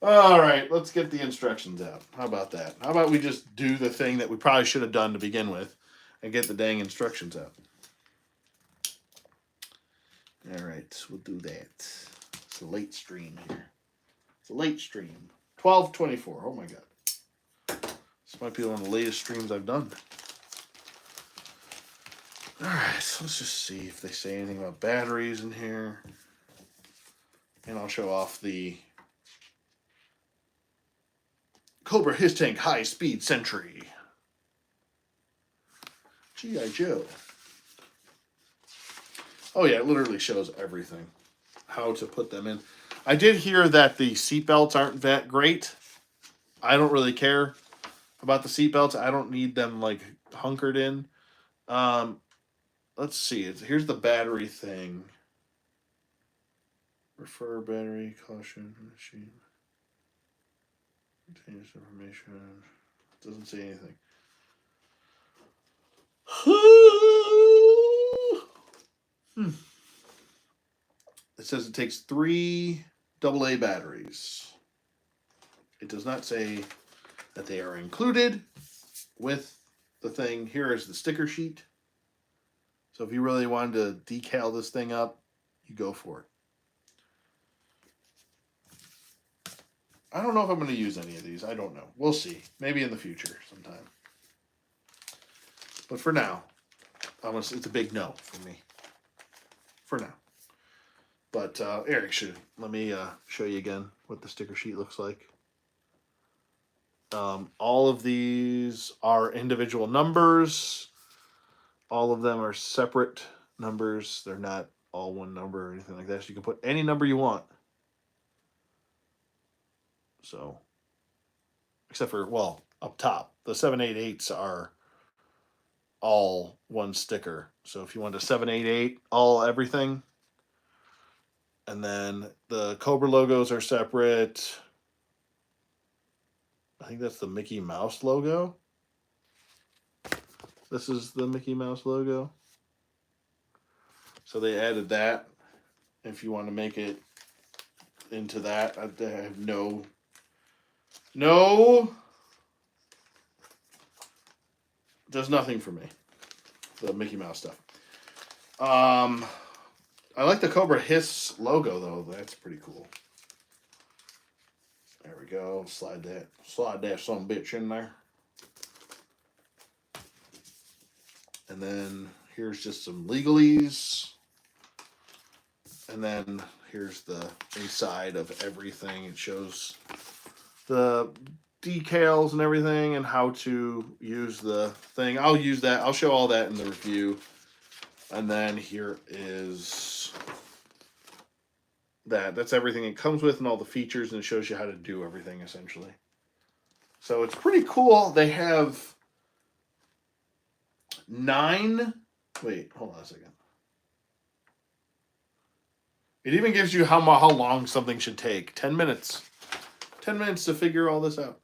All right, let's get the instructions out. How about that? How about we just do the thing that we probably should have done to begin with and get the dang instructions out? All right, we'll do that. It's a late stream here. It's a late stream. 12:24. Oh my god. This might be one of the latest streams I've done. All right, so let's just see if they say anything about batteries in here. And I'll show off the Cobra HISS Tank High Speed Sentry. G.I. Joe. Oh yeah, it literally shows everything. How to put them in. I did hear that the seatbelts aren't that great. I don't really care about the seatbelts. I don't need them like hunkered in. Let's see. Here's the battery thing. Refer battery, caution, machine. Contains information. Doesn't say anything. It says it takes 3 AA batteries. It does not say that they are included with the thing. Here is the sticker sheet. So if you really wanted to decal this thing up, you go for it. I don't know if I'm going to use any of these. I don't know. We'll see. Maybe in the future sometime. But for now, it's a big no for me. For now. But Eric should let me show you again what the sticker sheet looks like. All of these are individual numbers. All of them are separate numbers. They're not all one number or anything like that. So you can put any number you want. So, except for, well, up top, the 788s are all one sticker. So if you want a 788, all everything. And then the Cobra logos are separate. I think that's the Mickey Mouse logo. This is the Mickey Mouse logo. So they added that. If you want to make it into that, I have no, does nothing for me. The Mickey Mouse stuff. I like the Cobra HISS logo though. That's pretty cool. There we go. Slide that some bitch in there. And then here's just some legalese. And then here's the inside of everything. It shows the decals and everything and how to use the thing. I'll use that. I'll show all that in the review. And then here is that. That's everything it comes with and all the features, and it shows you how to do everything essentially. So it's pretty cool. They have 9. Wait, hold on a second. It even gives you how long something should take. 10 minutes. 10 minutes to figure all this out.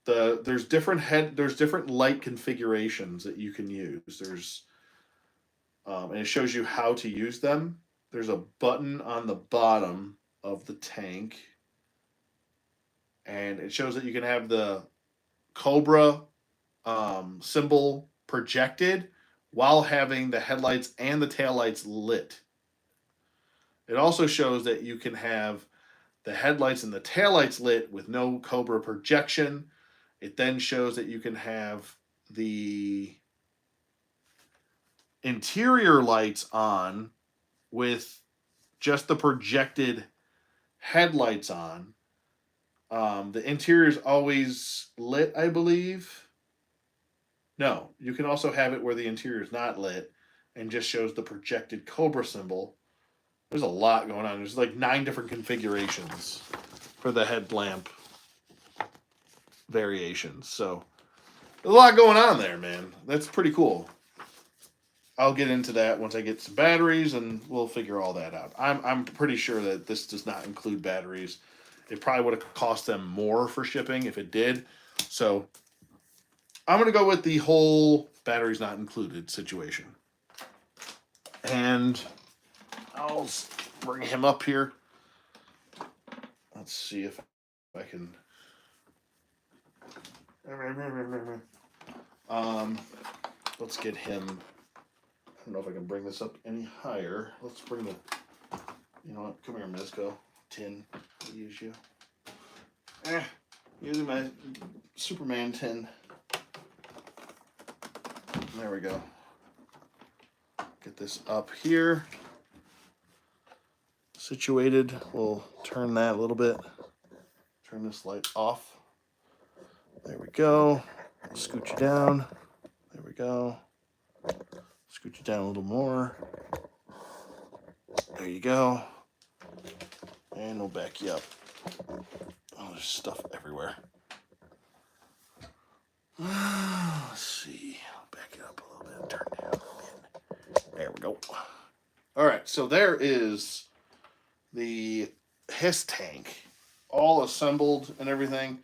There's different light configurations that you can use. And it shows you how to use them. There's a button on the bottom of the tank, and it shows that you can have the Cobra symbol projected while having the headlights and the taillights lit. It also shows that you can have the headlights and the taillights lit with no Cobra projection. It then shows that you can have the interior lights on with just the projected headlights on. The interior is always lit, I believe. No, you can also have it where the interior is not lit and just shows the projected Cobra symbol. There's a lot going on. There's like 9 different configurations for the headlamp variations. So there's a lot going on there, man. That's pretty cool. I'll get into that once I get some batteries, and we'll figure all that out. I'm pretty sure that this does not include batteries. It probably would have cost them more for shipping if it did. So I'm going to go with the whole batteries not included situation. And I'll bring him up here. Let's see if I can. Let's get him. I don't know if I can bring this up any higher. Let's bring the. You know what? Come here, Mezco. Tin. I'll use you. Using my Superman tin. There we go. Get this up here. Situated. We'll turn that a little bit. Turn this light off. There we go. Scoot you down. There we go. Scoot you down a little more. There you go. And we'll back you up. Oh, there's stuff everywhere. Let's see. I'll back it up a little bit. Turn down again. There we go. go. All right, so there is the HISS tank, all assembled and everything.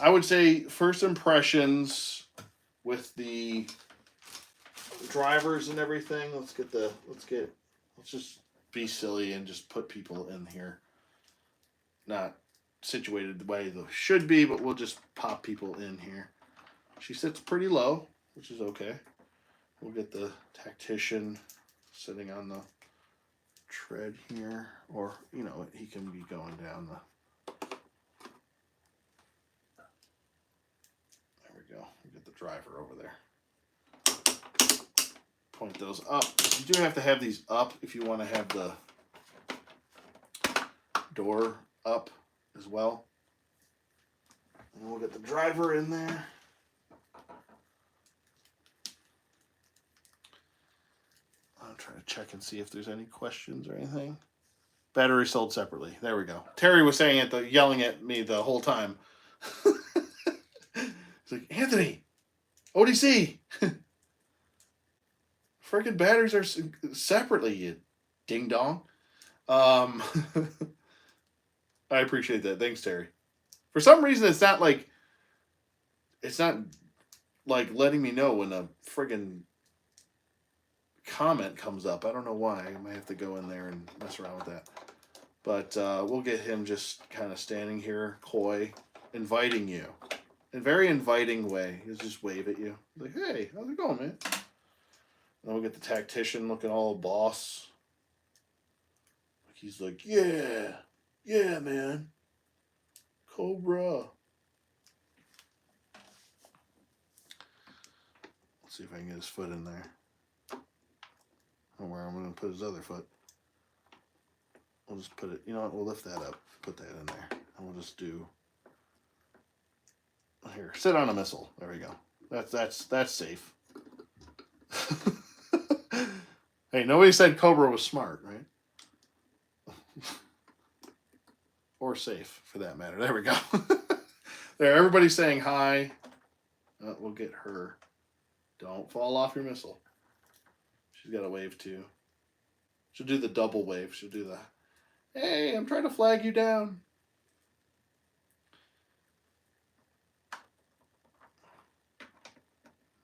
I would say first impressions with the drivers and everything. Let's just be silly and just put people in here. Not situated the way they should be, but we'll just pop people in here. She sits pretty low, which is okay. We'll get the tactician sitting on the tread here, or he can be going down the. There we go. We get the driver over there. Point those up. You do have to have these up if you want to have the door up as well. And we'll get the driver in there. I'm trying to check and see if there's any questions or anything. Battery sold separately. There we go. Terry was saying it, yelling at me the whole time. It's like, Anthony, ODC. Freaking batteries are separately, you ding dong. I appreciate that. Thanks, Terry. For some reason, it's not like letting me know when a friggin' comment comes up. I don't know why. I might have to go in there and mess around with that. But we'll get him just kind of standing here, coy, inviting you. In a very inviting way. He'll just wave at you. Like, hey, how's it going, man? Then we'll get the tactician looking all boss. He's like, yeah, man. Cobra. Let's see if I can get his foot in there. Or where I'm going to put his other foot. We'll just put it, you know what, we'll lift that up. Put that in there. And we'll just do, here, sit on a missile. There we go. That's safe. Hey, nobody said Cobra was smart, right? Or safe, for that matter. There we go. There, everybody's saying hi. We'll get her. Don't fall off your missile. She's got a wave too. She'll do the double wave. She'll do the, hey, I'm trying to flag you down.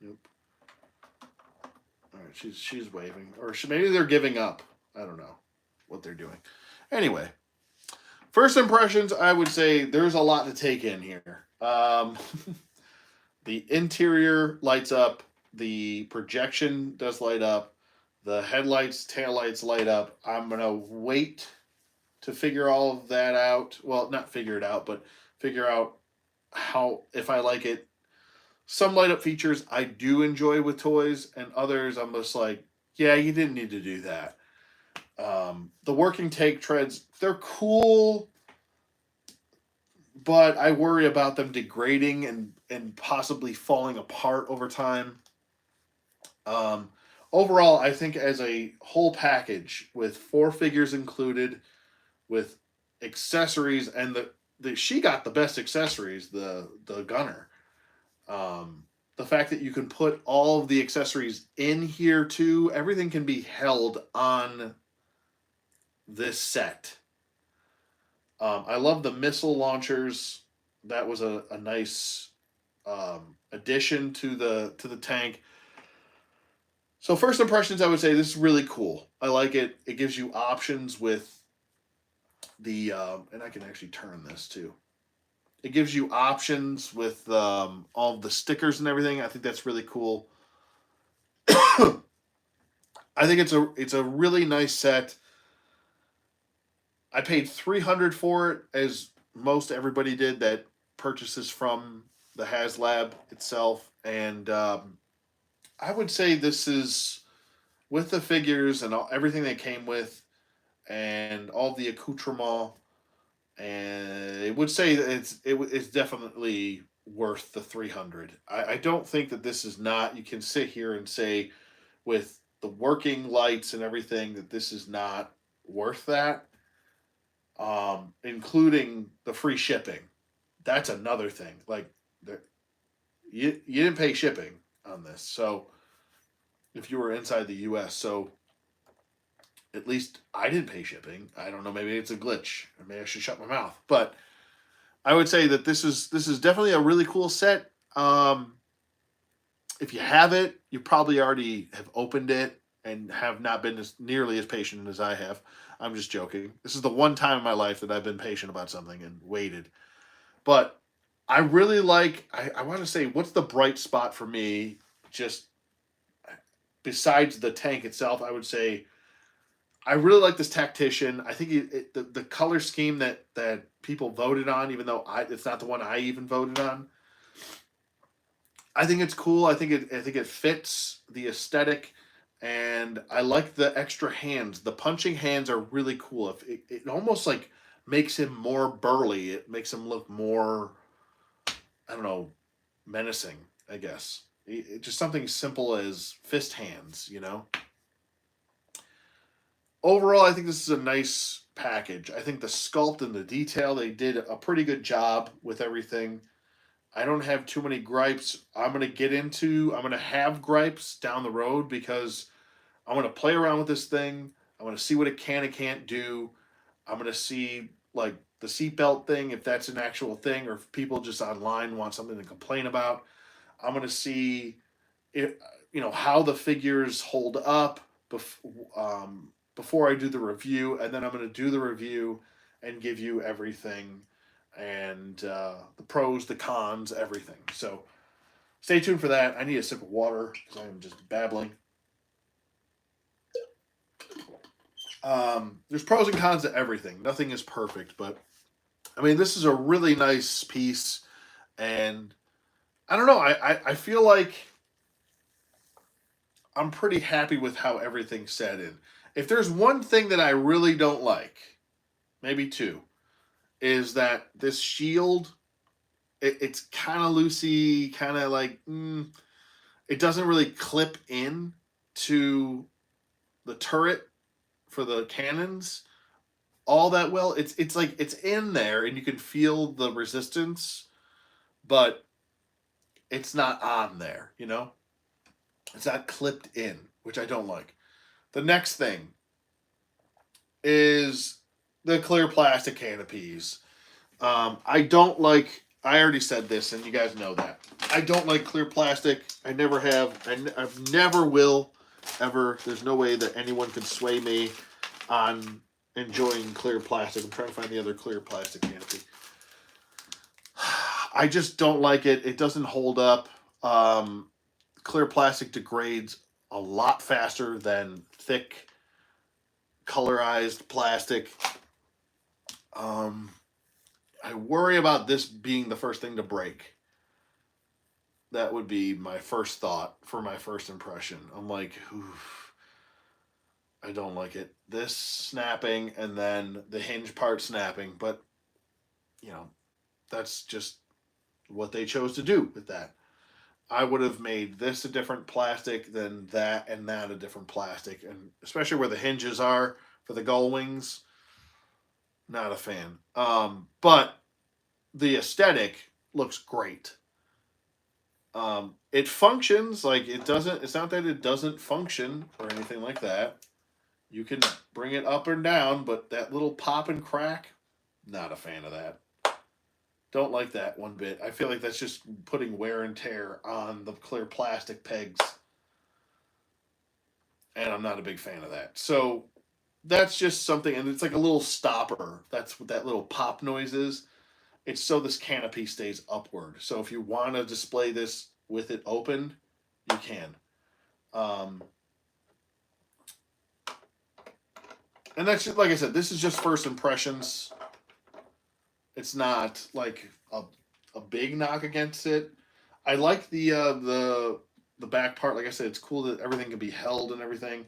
Nope. All right, she's waving, or maybe they're giving up. I don't know what they're doing. Anyway, first impressions, I would say there's a lot to take in here. The interior lights up. The projection does light up. The headlights, taillights light up. I'm going to wait to figure all of that out. Well, not figure it out, but figure out if I like it. Some light up features I do enjoy with toys, and others I'm just like, yeah, you didn't need to do that. The working take treads, they're cool, but I worry about them degrading and possibly falling apart over time. Overall, I think as a whole package with 4 figures included, with accessories, and she got the best accessories, the gunner. The fact that you can put all of the accessories in here too, everything can be held on this set. I love the missile launchers. That was a nice addition to the tank. So first impressions, I would say this is really cool. I like it. It gives you options with the, and I can actually turn this too. It gives you options with all the stickers and everything. I think that's really cool. I think it's a really nice set. I paid $300 for it, as most everybody did that purchases from the HasLab itself, and I would say this is, with the figures and everything they came with, and all the accoutrement, and I would say that it's definitely worth the $300. I don't think that this is not. You can sit here and say, with the working lights and everything, that this is not worth that. Including the free shipping. That's another thing. Like, you didn't pay shipping on this, so if you were inside the U.S. So At least I didn't pay shipping. I don't know. Maybe it's a glitch. Maybe I should shut my mouth. But I would say that this is definitely a really cool set. If you have it, you probably already have opened it and have not been nearly as patient as I have. I'm just joking. This is the one time in my life that I've been patient about something and waited. But I really like. I want to say, what's the bright spot for me? Just besides the tank itself, I would say I really like this tactician. I think the color scheme that people voted on, even though it's not the one I even voted on. I think it's cool. I think it fits the aesthetic, and I like the extra hands. The punching hands are really cool. If it almost like makes him more burly. It makes him look more, I don't know, menacing. I guess just something simple as fist hands. Overall, I think this is a nice package. I think the sculpt and the detail, they did a pretty good job with everything. I don't have too many gripes. I'm going to have gripes down the road because I'm going to play around with this thing. I'm going to see what it can and can't do. I'm going to see like the seatbelt thing, if that's an actual thing, or if people just online want something to complain about. I'm going to see it, how the figures hold up before I do the review, and then I'm going to do the review and give you everything and the pros, the cons, everything. So stay tuned for that. I need a sip of water because I'm just babbling. There's pros and cons to everything. Nothing is perfect, but I mean, this is a really nice piece, and I don't know. I feel like I'm pretty happy with how everything's set in. If there's one thing that I really don't like, maybe two, is that this shield, it's kind of loosey, kind of like it doesn't really clip in to the turret for the cannons all that well. It's like it's in there and you can feel the resistance, but it's not on there. It's not clipped in, which I don't like. The next thing is the clear plastic canopies. I don't like. I already said this, and you guys know that. I don't like clear plastic. I never have. I never will. Ever. There's no way that anyone can sway me on enjoying clear plastic. I'm trying to find the other clear plastic canopy. I just don't like it. It doesn't hold up. Clear plastic degrades a lot faster than thick, colorized plastic. I worry about this being the first thing to break. That would be my first thought for my first impression. I'm like, oof, I don't like it. This snapping and then the hinge part snapping, but you know, that's just what they chose to do with that. I would have made this a different plastic than that and that a different plastic, and especially where the hinges are for the gull wings. Not a fan. But the aesthetic looks great. It functions like it doesn't. It's not that it doesn't function or anything like that. You can bring it up and down, but that little pop and crack, not a fan of that. Don't like that one bit. I feel like that's just putting wear and tear on the clear plastic pegs, and I'm not a big fan of that. So that's just something, and it's like a little stopper. That's what that little pop noise is. It's so this canopy stays upward. So if you want to display this with it open, you can. Um, and that's just, like I said, this is just first impressions. It's not like a big knock against it. I like the back part. Like I said, it's cool that everything can be held and everything.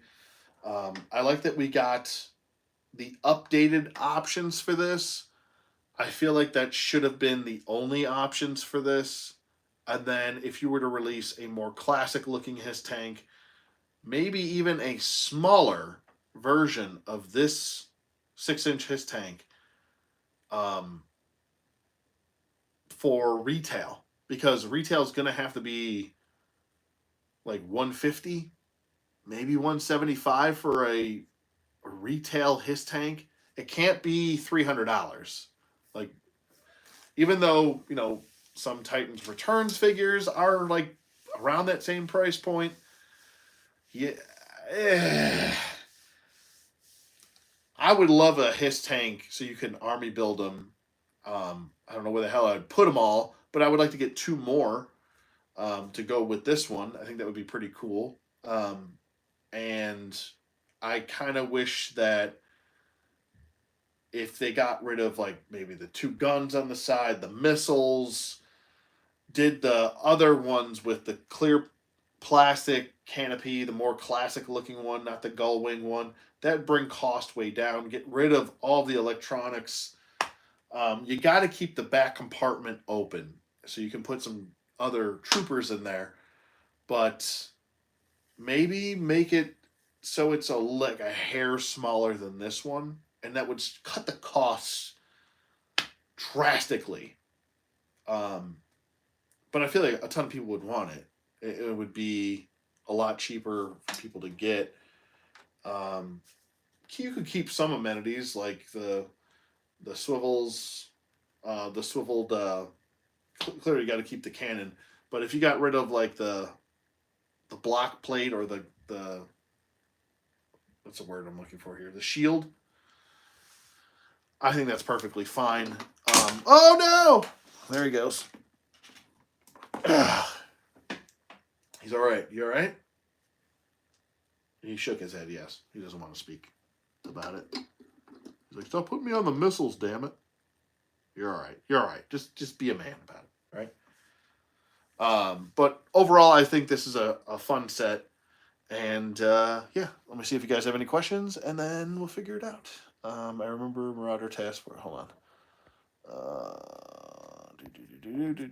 I like that we got the updated options for this. I feel like that should have been the only options for this. And then if you were to release a more classic looking HISS tank, maybe even a smaller version of this 6-inch HISS tank, um, for retail, because retail is going to have to be like 150, maybe 175 for a retail HISS tank, it can't be $300. Like, even though, some Titans Returns figures are like around that same price point, yeah, I would love a HISS tank so you can army build them. I don't know where the hell I'd put them all, but I would like to get two more to go with this one. I think that would be pretty cool. And I kind of wish that if they got rid of like maybe the two guns on the side, the missiles, did the other ones with the clear plastic canopy, the more classic looking one, not the gull wing one, that'd bring cost way down. Get rid of all the electronics. You got to keep the back compartment open so you can put some other troopers in there, but maybe make it so it's like a hair smaller than this one, and that would cut the costs drastically. But I feel like a ton of people would want it. It would be a lot cheaper for people to get. You could keep some amenities like the swivels, the swiveled. Clearly, you got to keep the cannon. But if you got rid of like the block plate or the what's the word I'm looking for here? The shield. I think that's perfectly fine. Oh no! There he goes. He's all right. You all right? He shook his head. Yes, he doesn't want to speak about it. He's like, "Stop putting me on the missiles, damn it." You're all right. You're all right. Just be a man about it, right? But overall, I think this is a fun set. And yeah, let me see if you guys have any questions, and then we'll figure it out. I remember Marauder Task Force. Hold on.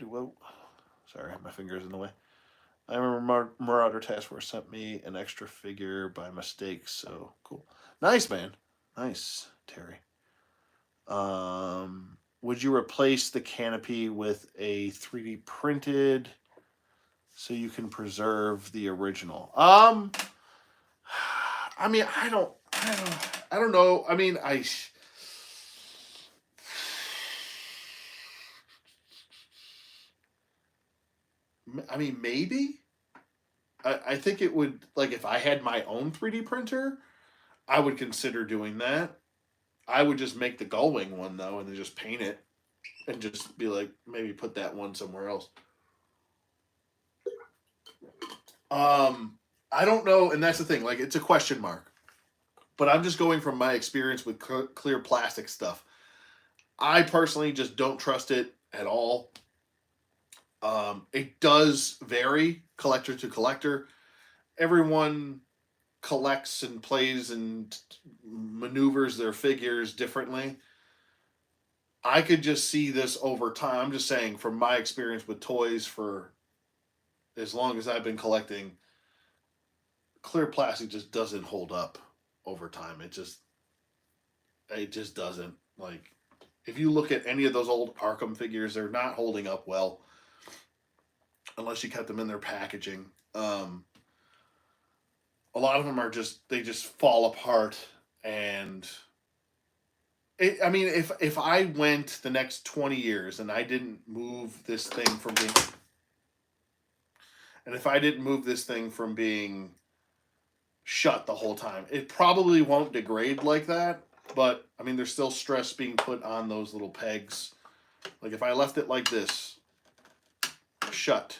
Whoa. Sorry, my finger's in the way. I remember Marauder Task Force sent me an extra figure by mistake, so cool. Nice, man. Nice, Terry. Would you replace the canopy with a 3D printed so you can preserve the original? I mean, I don't know. I mean, maybe. I think it would, like, if I had my own 3D printer, I would consider doing that. I would just make the Gullwing one, though, and then just paint it and just be like, maybe put that one somewhere else. I don't know, and that's the thing. Like, it's a question mark. But I'm just going from my experience with clear plastic stuff. I personally just don't trust it at all. It does vary collector to collector. Everyone collects and plays and maneuvers their figures differently. I could just see this over time. I'm just saying, from my experience with toys for as long as I've been collecting, clear plastic just doesn't hold up over time. It just doesn't. Like, if you look at any of those old Arkham figures, they're not holding up well unless you kept them in their packaging. A lot of them are they just fall apart. And I mean, if I went the next 20 years and I didn't move this thing from being, and if I didn't move this thing from being shut the whole time, it probably won't degrade like that. But I mean, there's still stress being put on those little pegs. Like, if I left it like this, shut,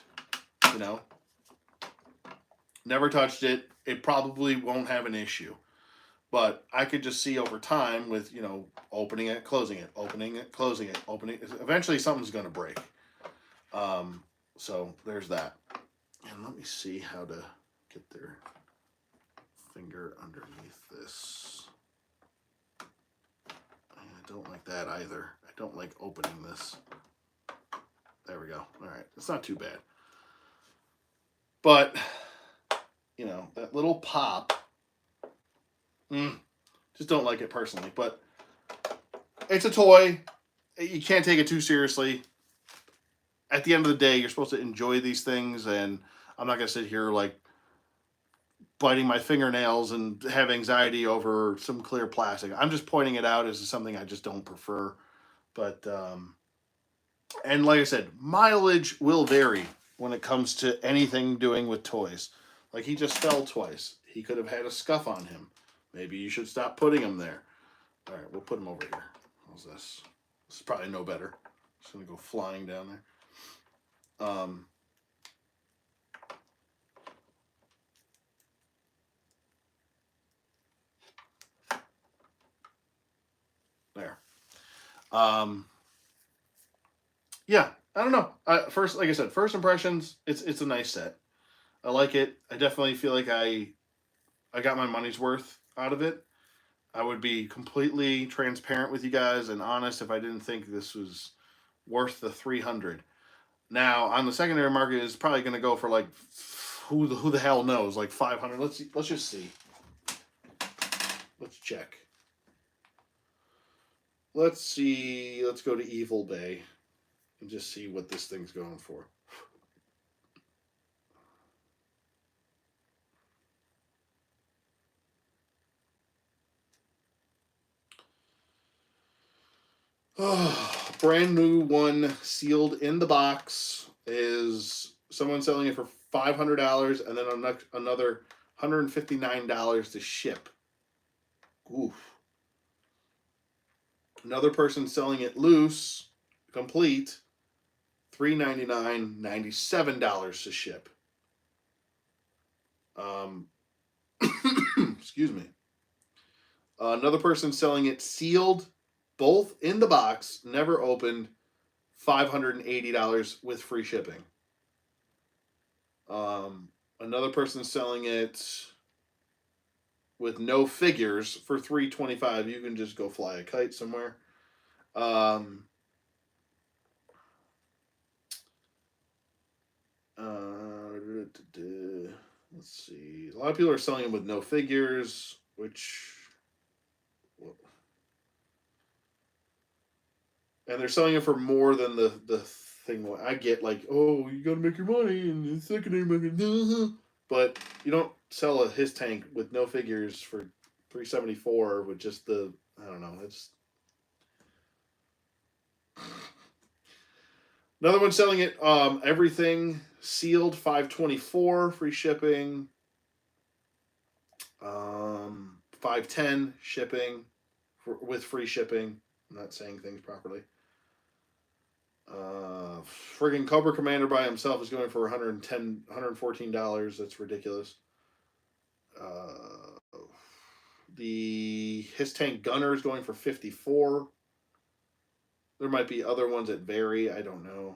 never touched it, it probably won't have an issue. But I could just see over time with, opening it, closing it, opening it, closing it, opening it. Eventually something's going to break. So there's that. And let me see how to get their finger underneath this. I don't like that either. I don't like opening this. There we go. All right. It's not too bad. But, that little pop, just don't like it personally. But it's a toy. You can't take it too seriously. At the end of the day, you're supposed to enjoy these things, and I'm not going to sit here like biting my fingernails and have anxiety over some clear plastic. I'm just pointing it out as something I just don't prefer. But and like I said, mileage will vary when it comes to anything doing with toys. Like he just fell twice. He could have had a scuff on him. Maybe you should stop putting him there. All right, we'll put him over here. How's this? This is probably no better. Just gonna go flying down there. There. Yeah, I don't know. First, like I said, first impressions, it's a nice set. I like it. I definitely feel like I got my money's worth out of it. I would be completely transparent with you guys and honest if I didn't think this was worth the 300. Now on the secondary market, it's probably going to go for like who the hell knows, like 500. Let's just see. Let's check. Let's see. Let's go to Evil Bay and just see what this thing's going for. Oh, brand new one, sealed in the box, is someone selling it for $500 and then another $159 to ship. Oof. Another person selling it loose, complete, $399, $97 to ship. Excuse me. Another person selling it sealed, both in the box, never opened, $580 with free shipping. Another person selling it with no figures for $325. You can just go fly a kite somewhere. Let's see. A lot of people are selling it with no figures, which, and they're selling it for more than the thing. I get like, oh, you gotta make your money and the secondary market, but you don't sell a HISS tank with no figures for $374 with just the, I don't know. It's another one selling it. Everything sealed, $524 free shipping. 510 shipping with free shipping. I'm not saying things properly. Friggin' Cobra Commander by himself is going for $114. That's ridiculous. The HISS tank gunner is going for 54. There might be other ones that vary. I don't know.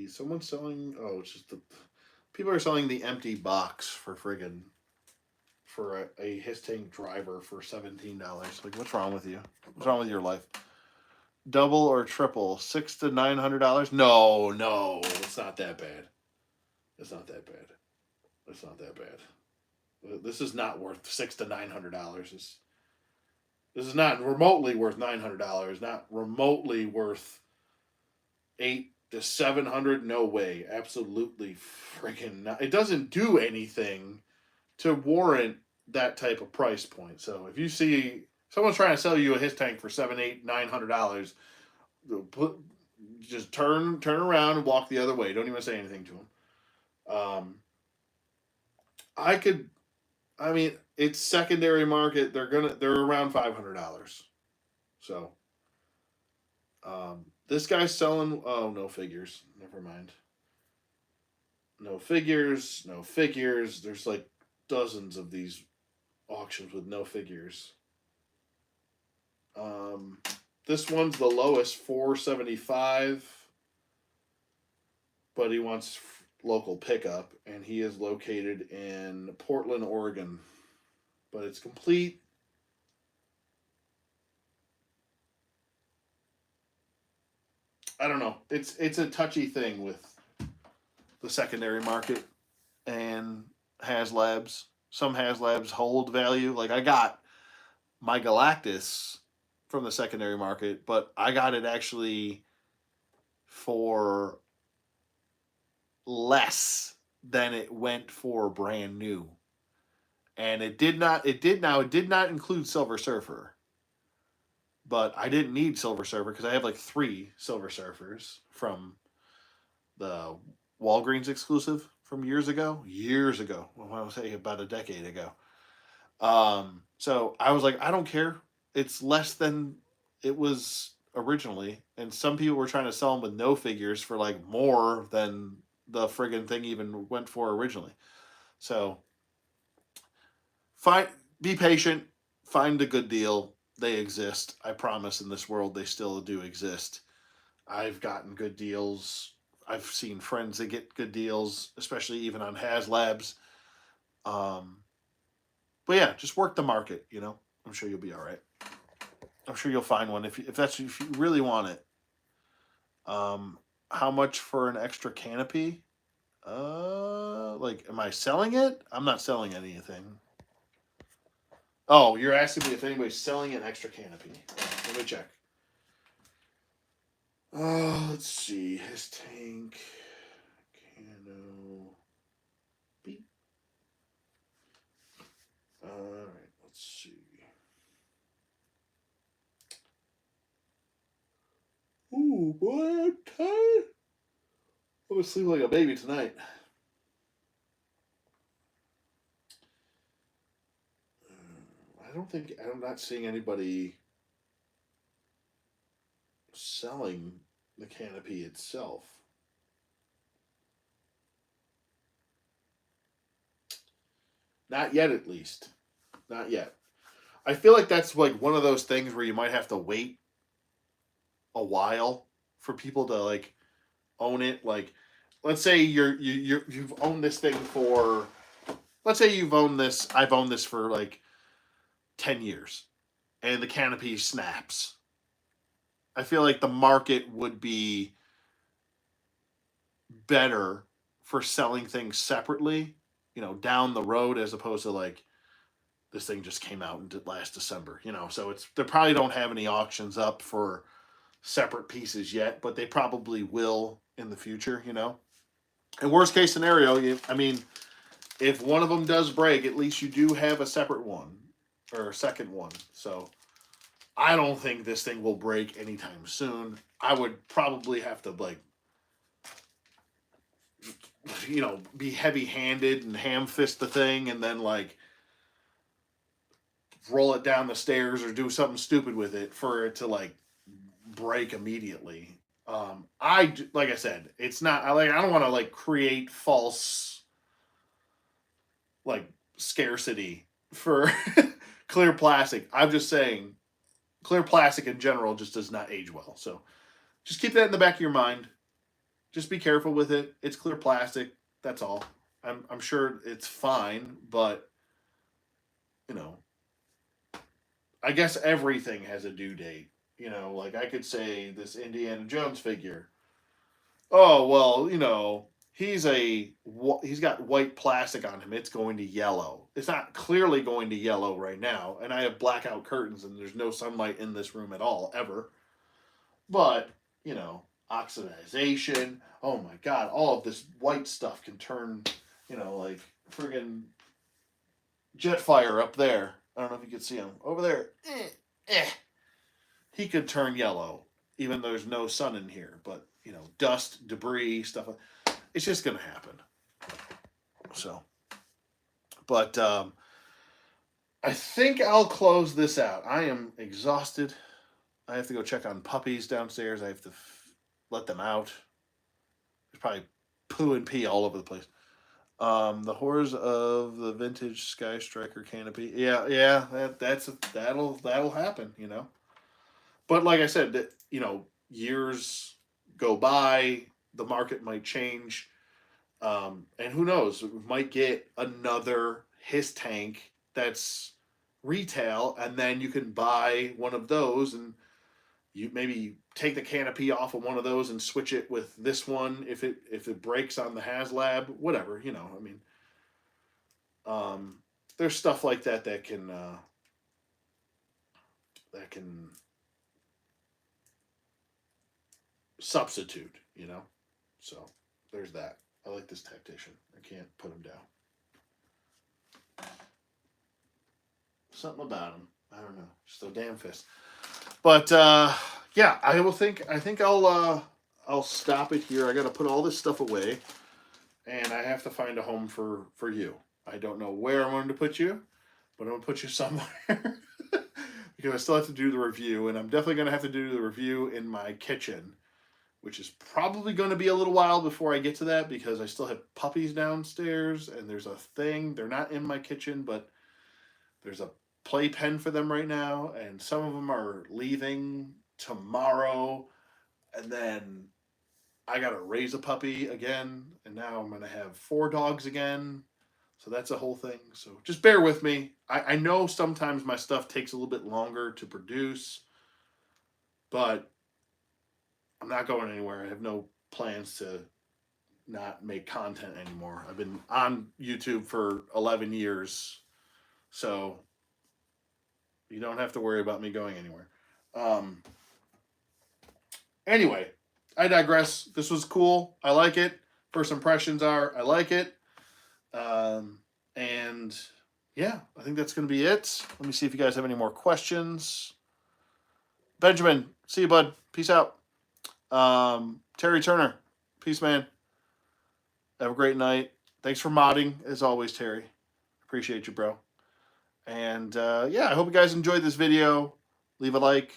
Someone's selling. Oh, it's just the people are selling the empty box for friggin' for a HISS tank driver for $17. Like, what's wrong with you? What's wrong with your life? Double or triple, $600 to $900? No, it's not that bad. It's not that bad. It's not that bad. This is not worth $600 to $900. This is not remotely worth $900. Not remotely worth $800 to $700. No way. Absolutely freaking not. It doesn't do anything to warrant that type of price point. So if you see someone's trying to sell you a HISS tank for $700, $800, $900, just turn around and walk the other way. Don't even say anything to them. I mean, it's secondary market. They're around $500. So, this guy's selling. Oh, no figures. Never mind. No figures. No figures. There's like dozens of these auctions with no figures. This one's the lowest, $475, but he wants local pickup, and he is located in Portland, Oregon. But it's complete. I don't know. It's a touchy thing with the secondary market and haslabs. Some haslabs hold value. Like I got my Galactus from the secondary market, but I got it actually for less than it went for brand new. and it did not. It did not include Silver Surfer, but I didn't need Silver Surfer because I have like 3 Silver Surfers from the Walgreens exclusive from years ago. Years ago, well, I would say about a decade ago. So I was like, I don't care. It's less than it was originally, and some people were trying to sell them with no figures for like more than the friggin' thing even went for originally. So find, be patient, find a good deal. They exist. I promise. In this world, they still do exist. I've gotten good deals. I've seen friends that get good deals, especially even on HasLabs. Um, but yeah, just work the market. I'm sure you'll be all right. I'm sure you'll find one if you really want it. Um, how much for an extra canopy? Like, am I selling it? I'm not selling anything. Oh, you're asking me if anybody's selling an extra canopy. Let me check. Let's see. His tank. Cano. Beep. Alright, let's see. Ooh, boy, I'm tired. I'm gonna sleep like a baby tonight. I'm not seeing anybody selling the canopy itself. Not yet, at least. Not yet. I feel like that's like one of those things where you might have to wait a while for people to like own it. Like, let's say you've owned this thing for. Let's say you've owned this. I've owned this for like 10 years, and the canopy snaps. I feel like the market would be better for selling things separately, down the road as opposed to like this thing just came out in last December, So they probably don't have any auctions up for separate pieces yet, but they probably will in the future. And worst case scenario, I mean, if one of them does break, at least you do have a separate one or a second one. So I don't think this thing will break anytime soon. I would probably have to like be heavy handed and ham fist the thing and then like roll it down the stairs or do something stupid with it for it to like break immediately. I like I said, it's not. I don't want to like create false like scarcity for clear plastic. I'm just saying, clear plastic in general just does not age well. So just keep that in the back of your mind. Just be careful with it. It's clear plastic. That's all. I'm sure it's fine, but you know, I guess everything has a due date. Like I could say this Indiana Jones figure. Oh well, he's got white plastic on him. It's going to yellow. It's not clearly going to yellow right now, and I have blackout curtains, and there's no sunlight in this room at all ever. But oxidization. Oh my god, all of this white stuff can turn, like friggin' jet fire up there. I don't know if you can see him over there. He could turn yellow, even though there's no sun in here. But dust, debris, stuff. It's just gonna happen. So, but I think I'll close this out. I am exhausted. I have to go check on puppies downstairs. I have to let them out. There's probably poo and pee all over the place. The horrors of the vintage Sky Striker canopy. Yeah, yeah, that'll happen. But like I said, years go by, the market might change, and who knows? We might get another HISS tank that's retail, and then you can buy one of those, and you maybe take the canopy off of one of those and switch it with this one if it breaks on the HasLab, whatever. I mean, um, there's stuff like that can substitute. So there's that. I like this tactician. I can't put him down. Something about him. I don't know. Just a damn fist. But yeah, I think I'll stop it here. I got to put all this stuff away, and I have to find a home for you. I don't know where I'm going to put you, but I'm going to put you somewhere because I still have to do the review, and I'm definitely going to have to do the review in my kitchen, which is probably going to be a little while before I get to that because I still have puppies downstairs, and there's a thing. They're not in my kitchen, but there's a playpen for them right now, and some of them are leaving tomorrow, and then I gotta raise a puppy again, and now I'm gonna have 4 dogs again. So that's a whole thing. So just bear with me. I know sometimes my stuff takes a little bit longer to produce, but I'm not going anywhere. I have no plans to not make content anymore. I've been on YouTube for 11 years, so you don't have to worry about me going anywhere. Um, anyway, I digress. This was cool. I like it. First impressions are I like it. And yeah, I think that's going to be it. Let me see if you guys have any more questions. Benjamin, see you, bud. Peace out. Terry Turner, peace, man. Have a great night. Thanks for modding, as always, Terry. Appreciate you, bro. And yeah, I hope you guys enjoyed this video. Leave a like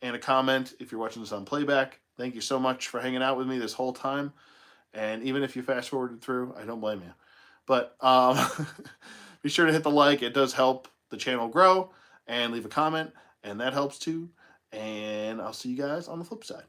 and a comment if you're watching this on playback. Thank you so much for hanging out with me this whole time. And even if you fast forwarded through, I don't blame you. But be sure to hit the like. It does help the channel grow. And leave a comment. And that helps too. And I'll see you guys on the flip side.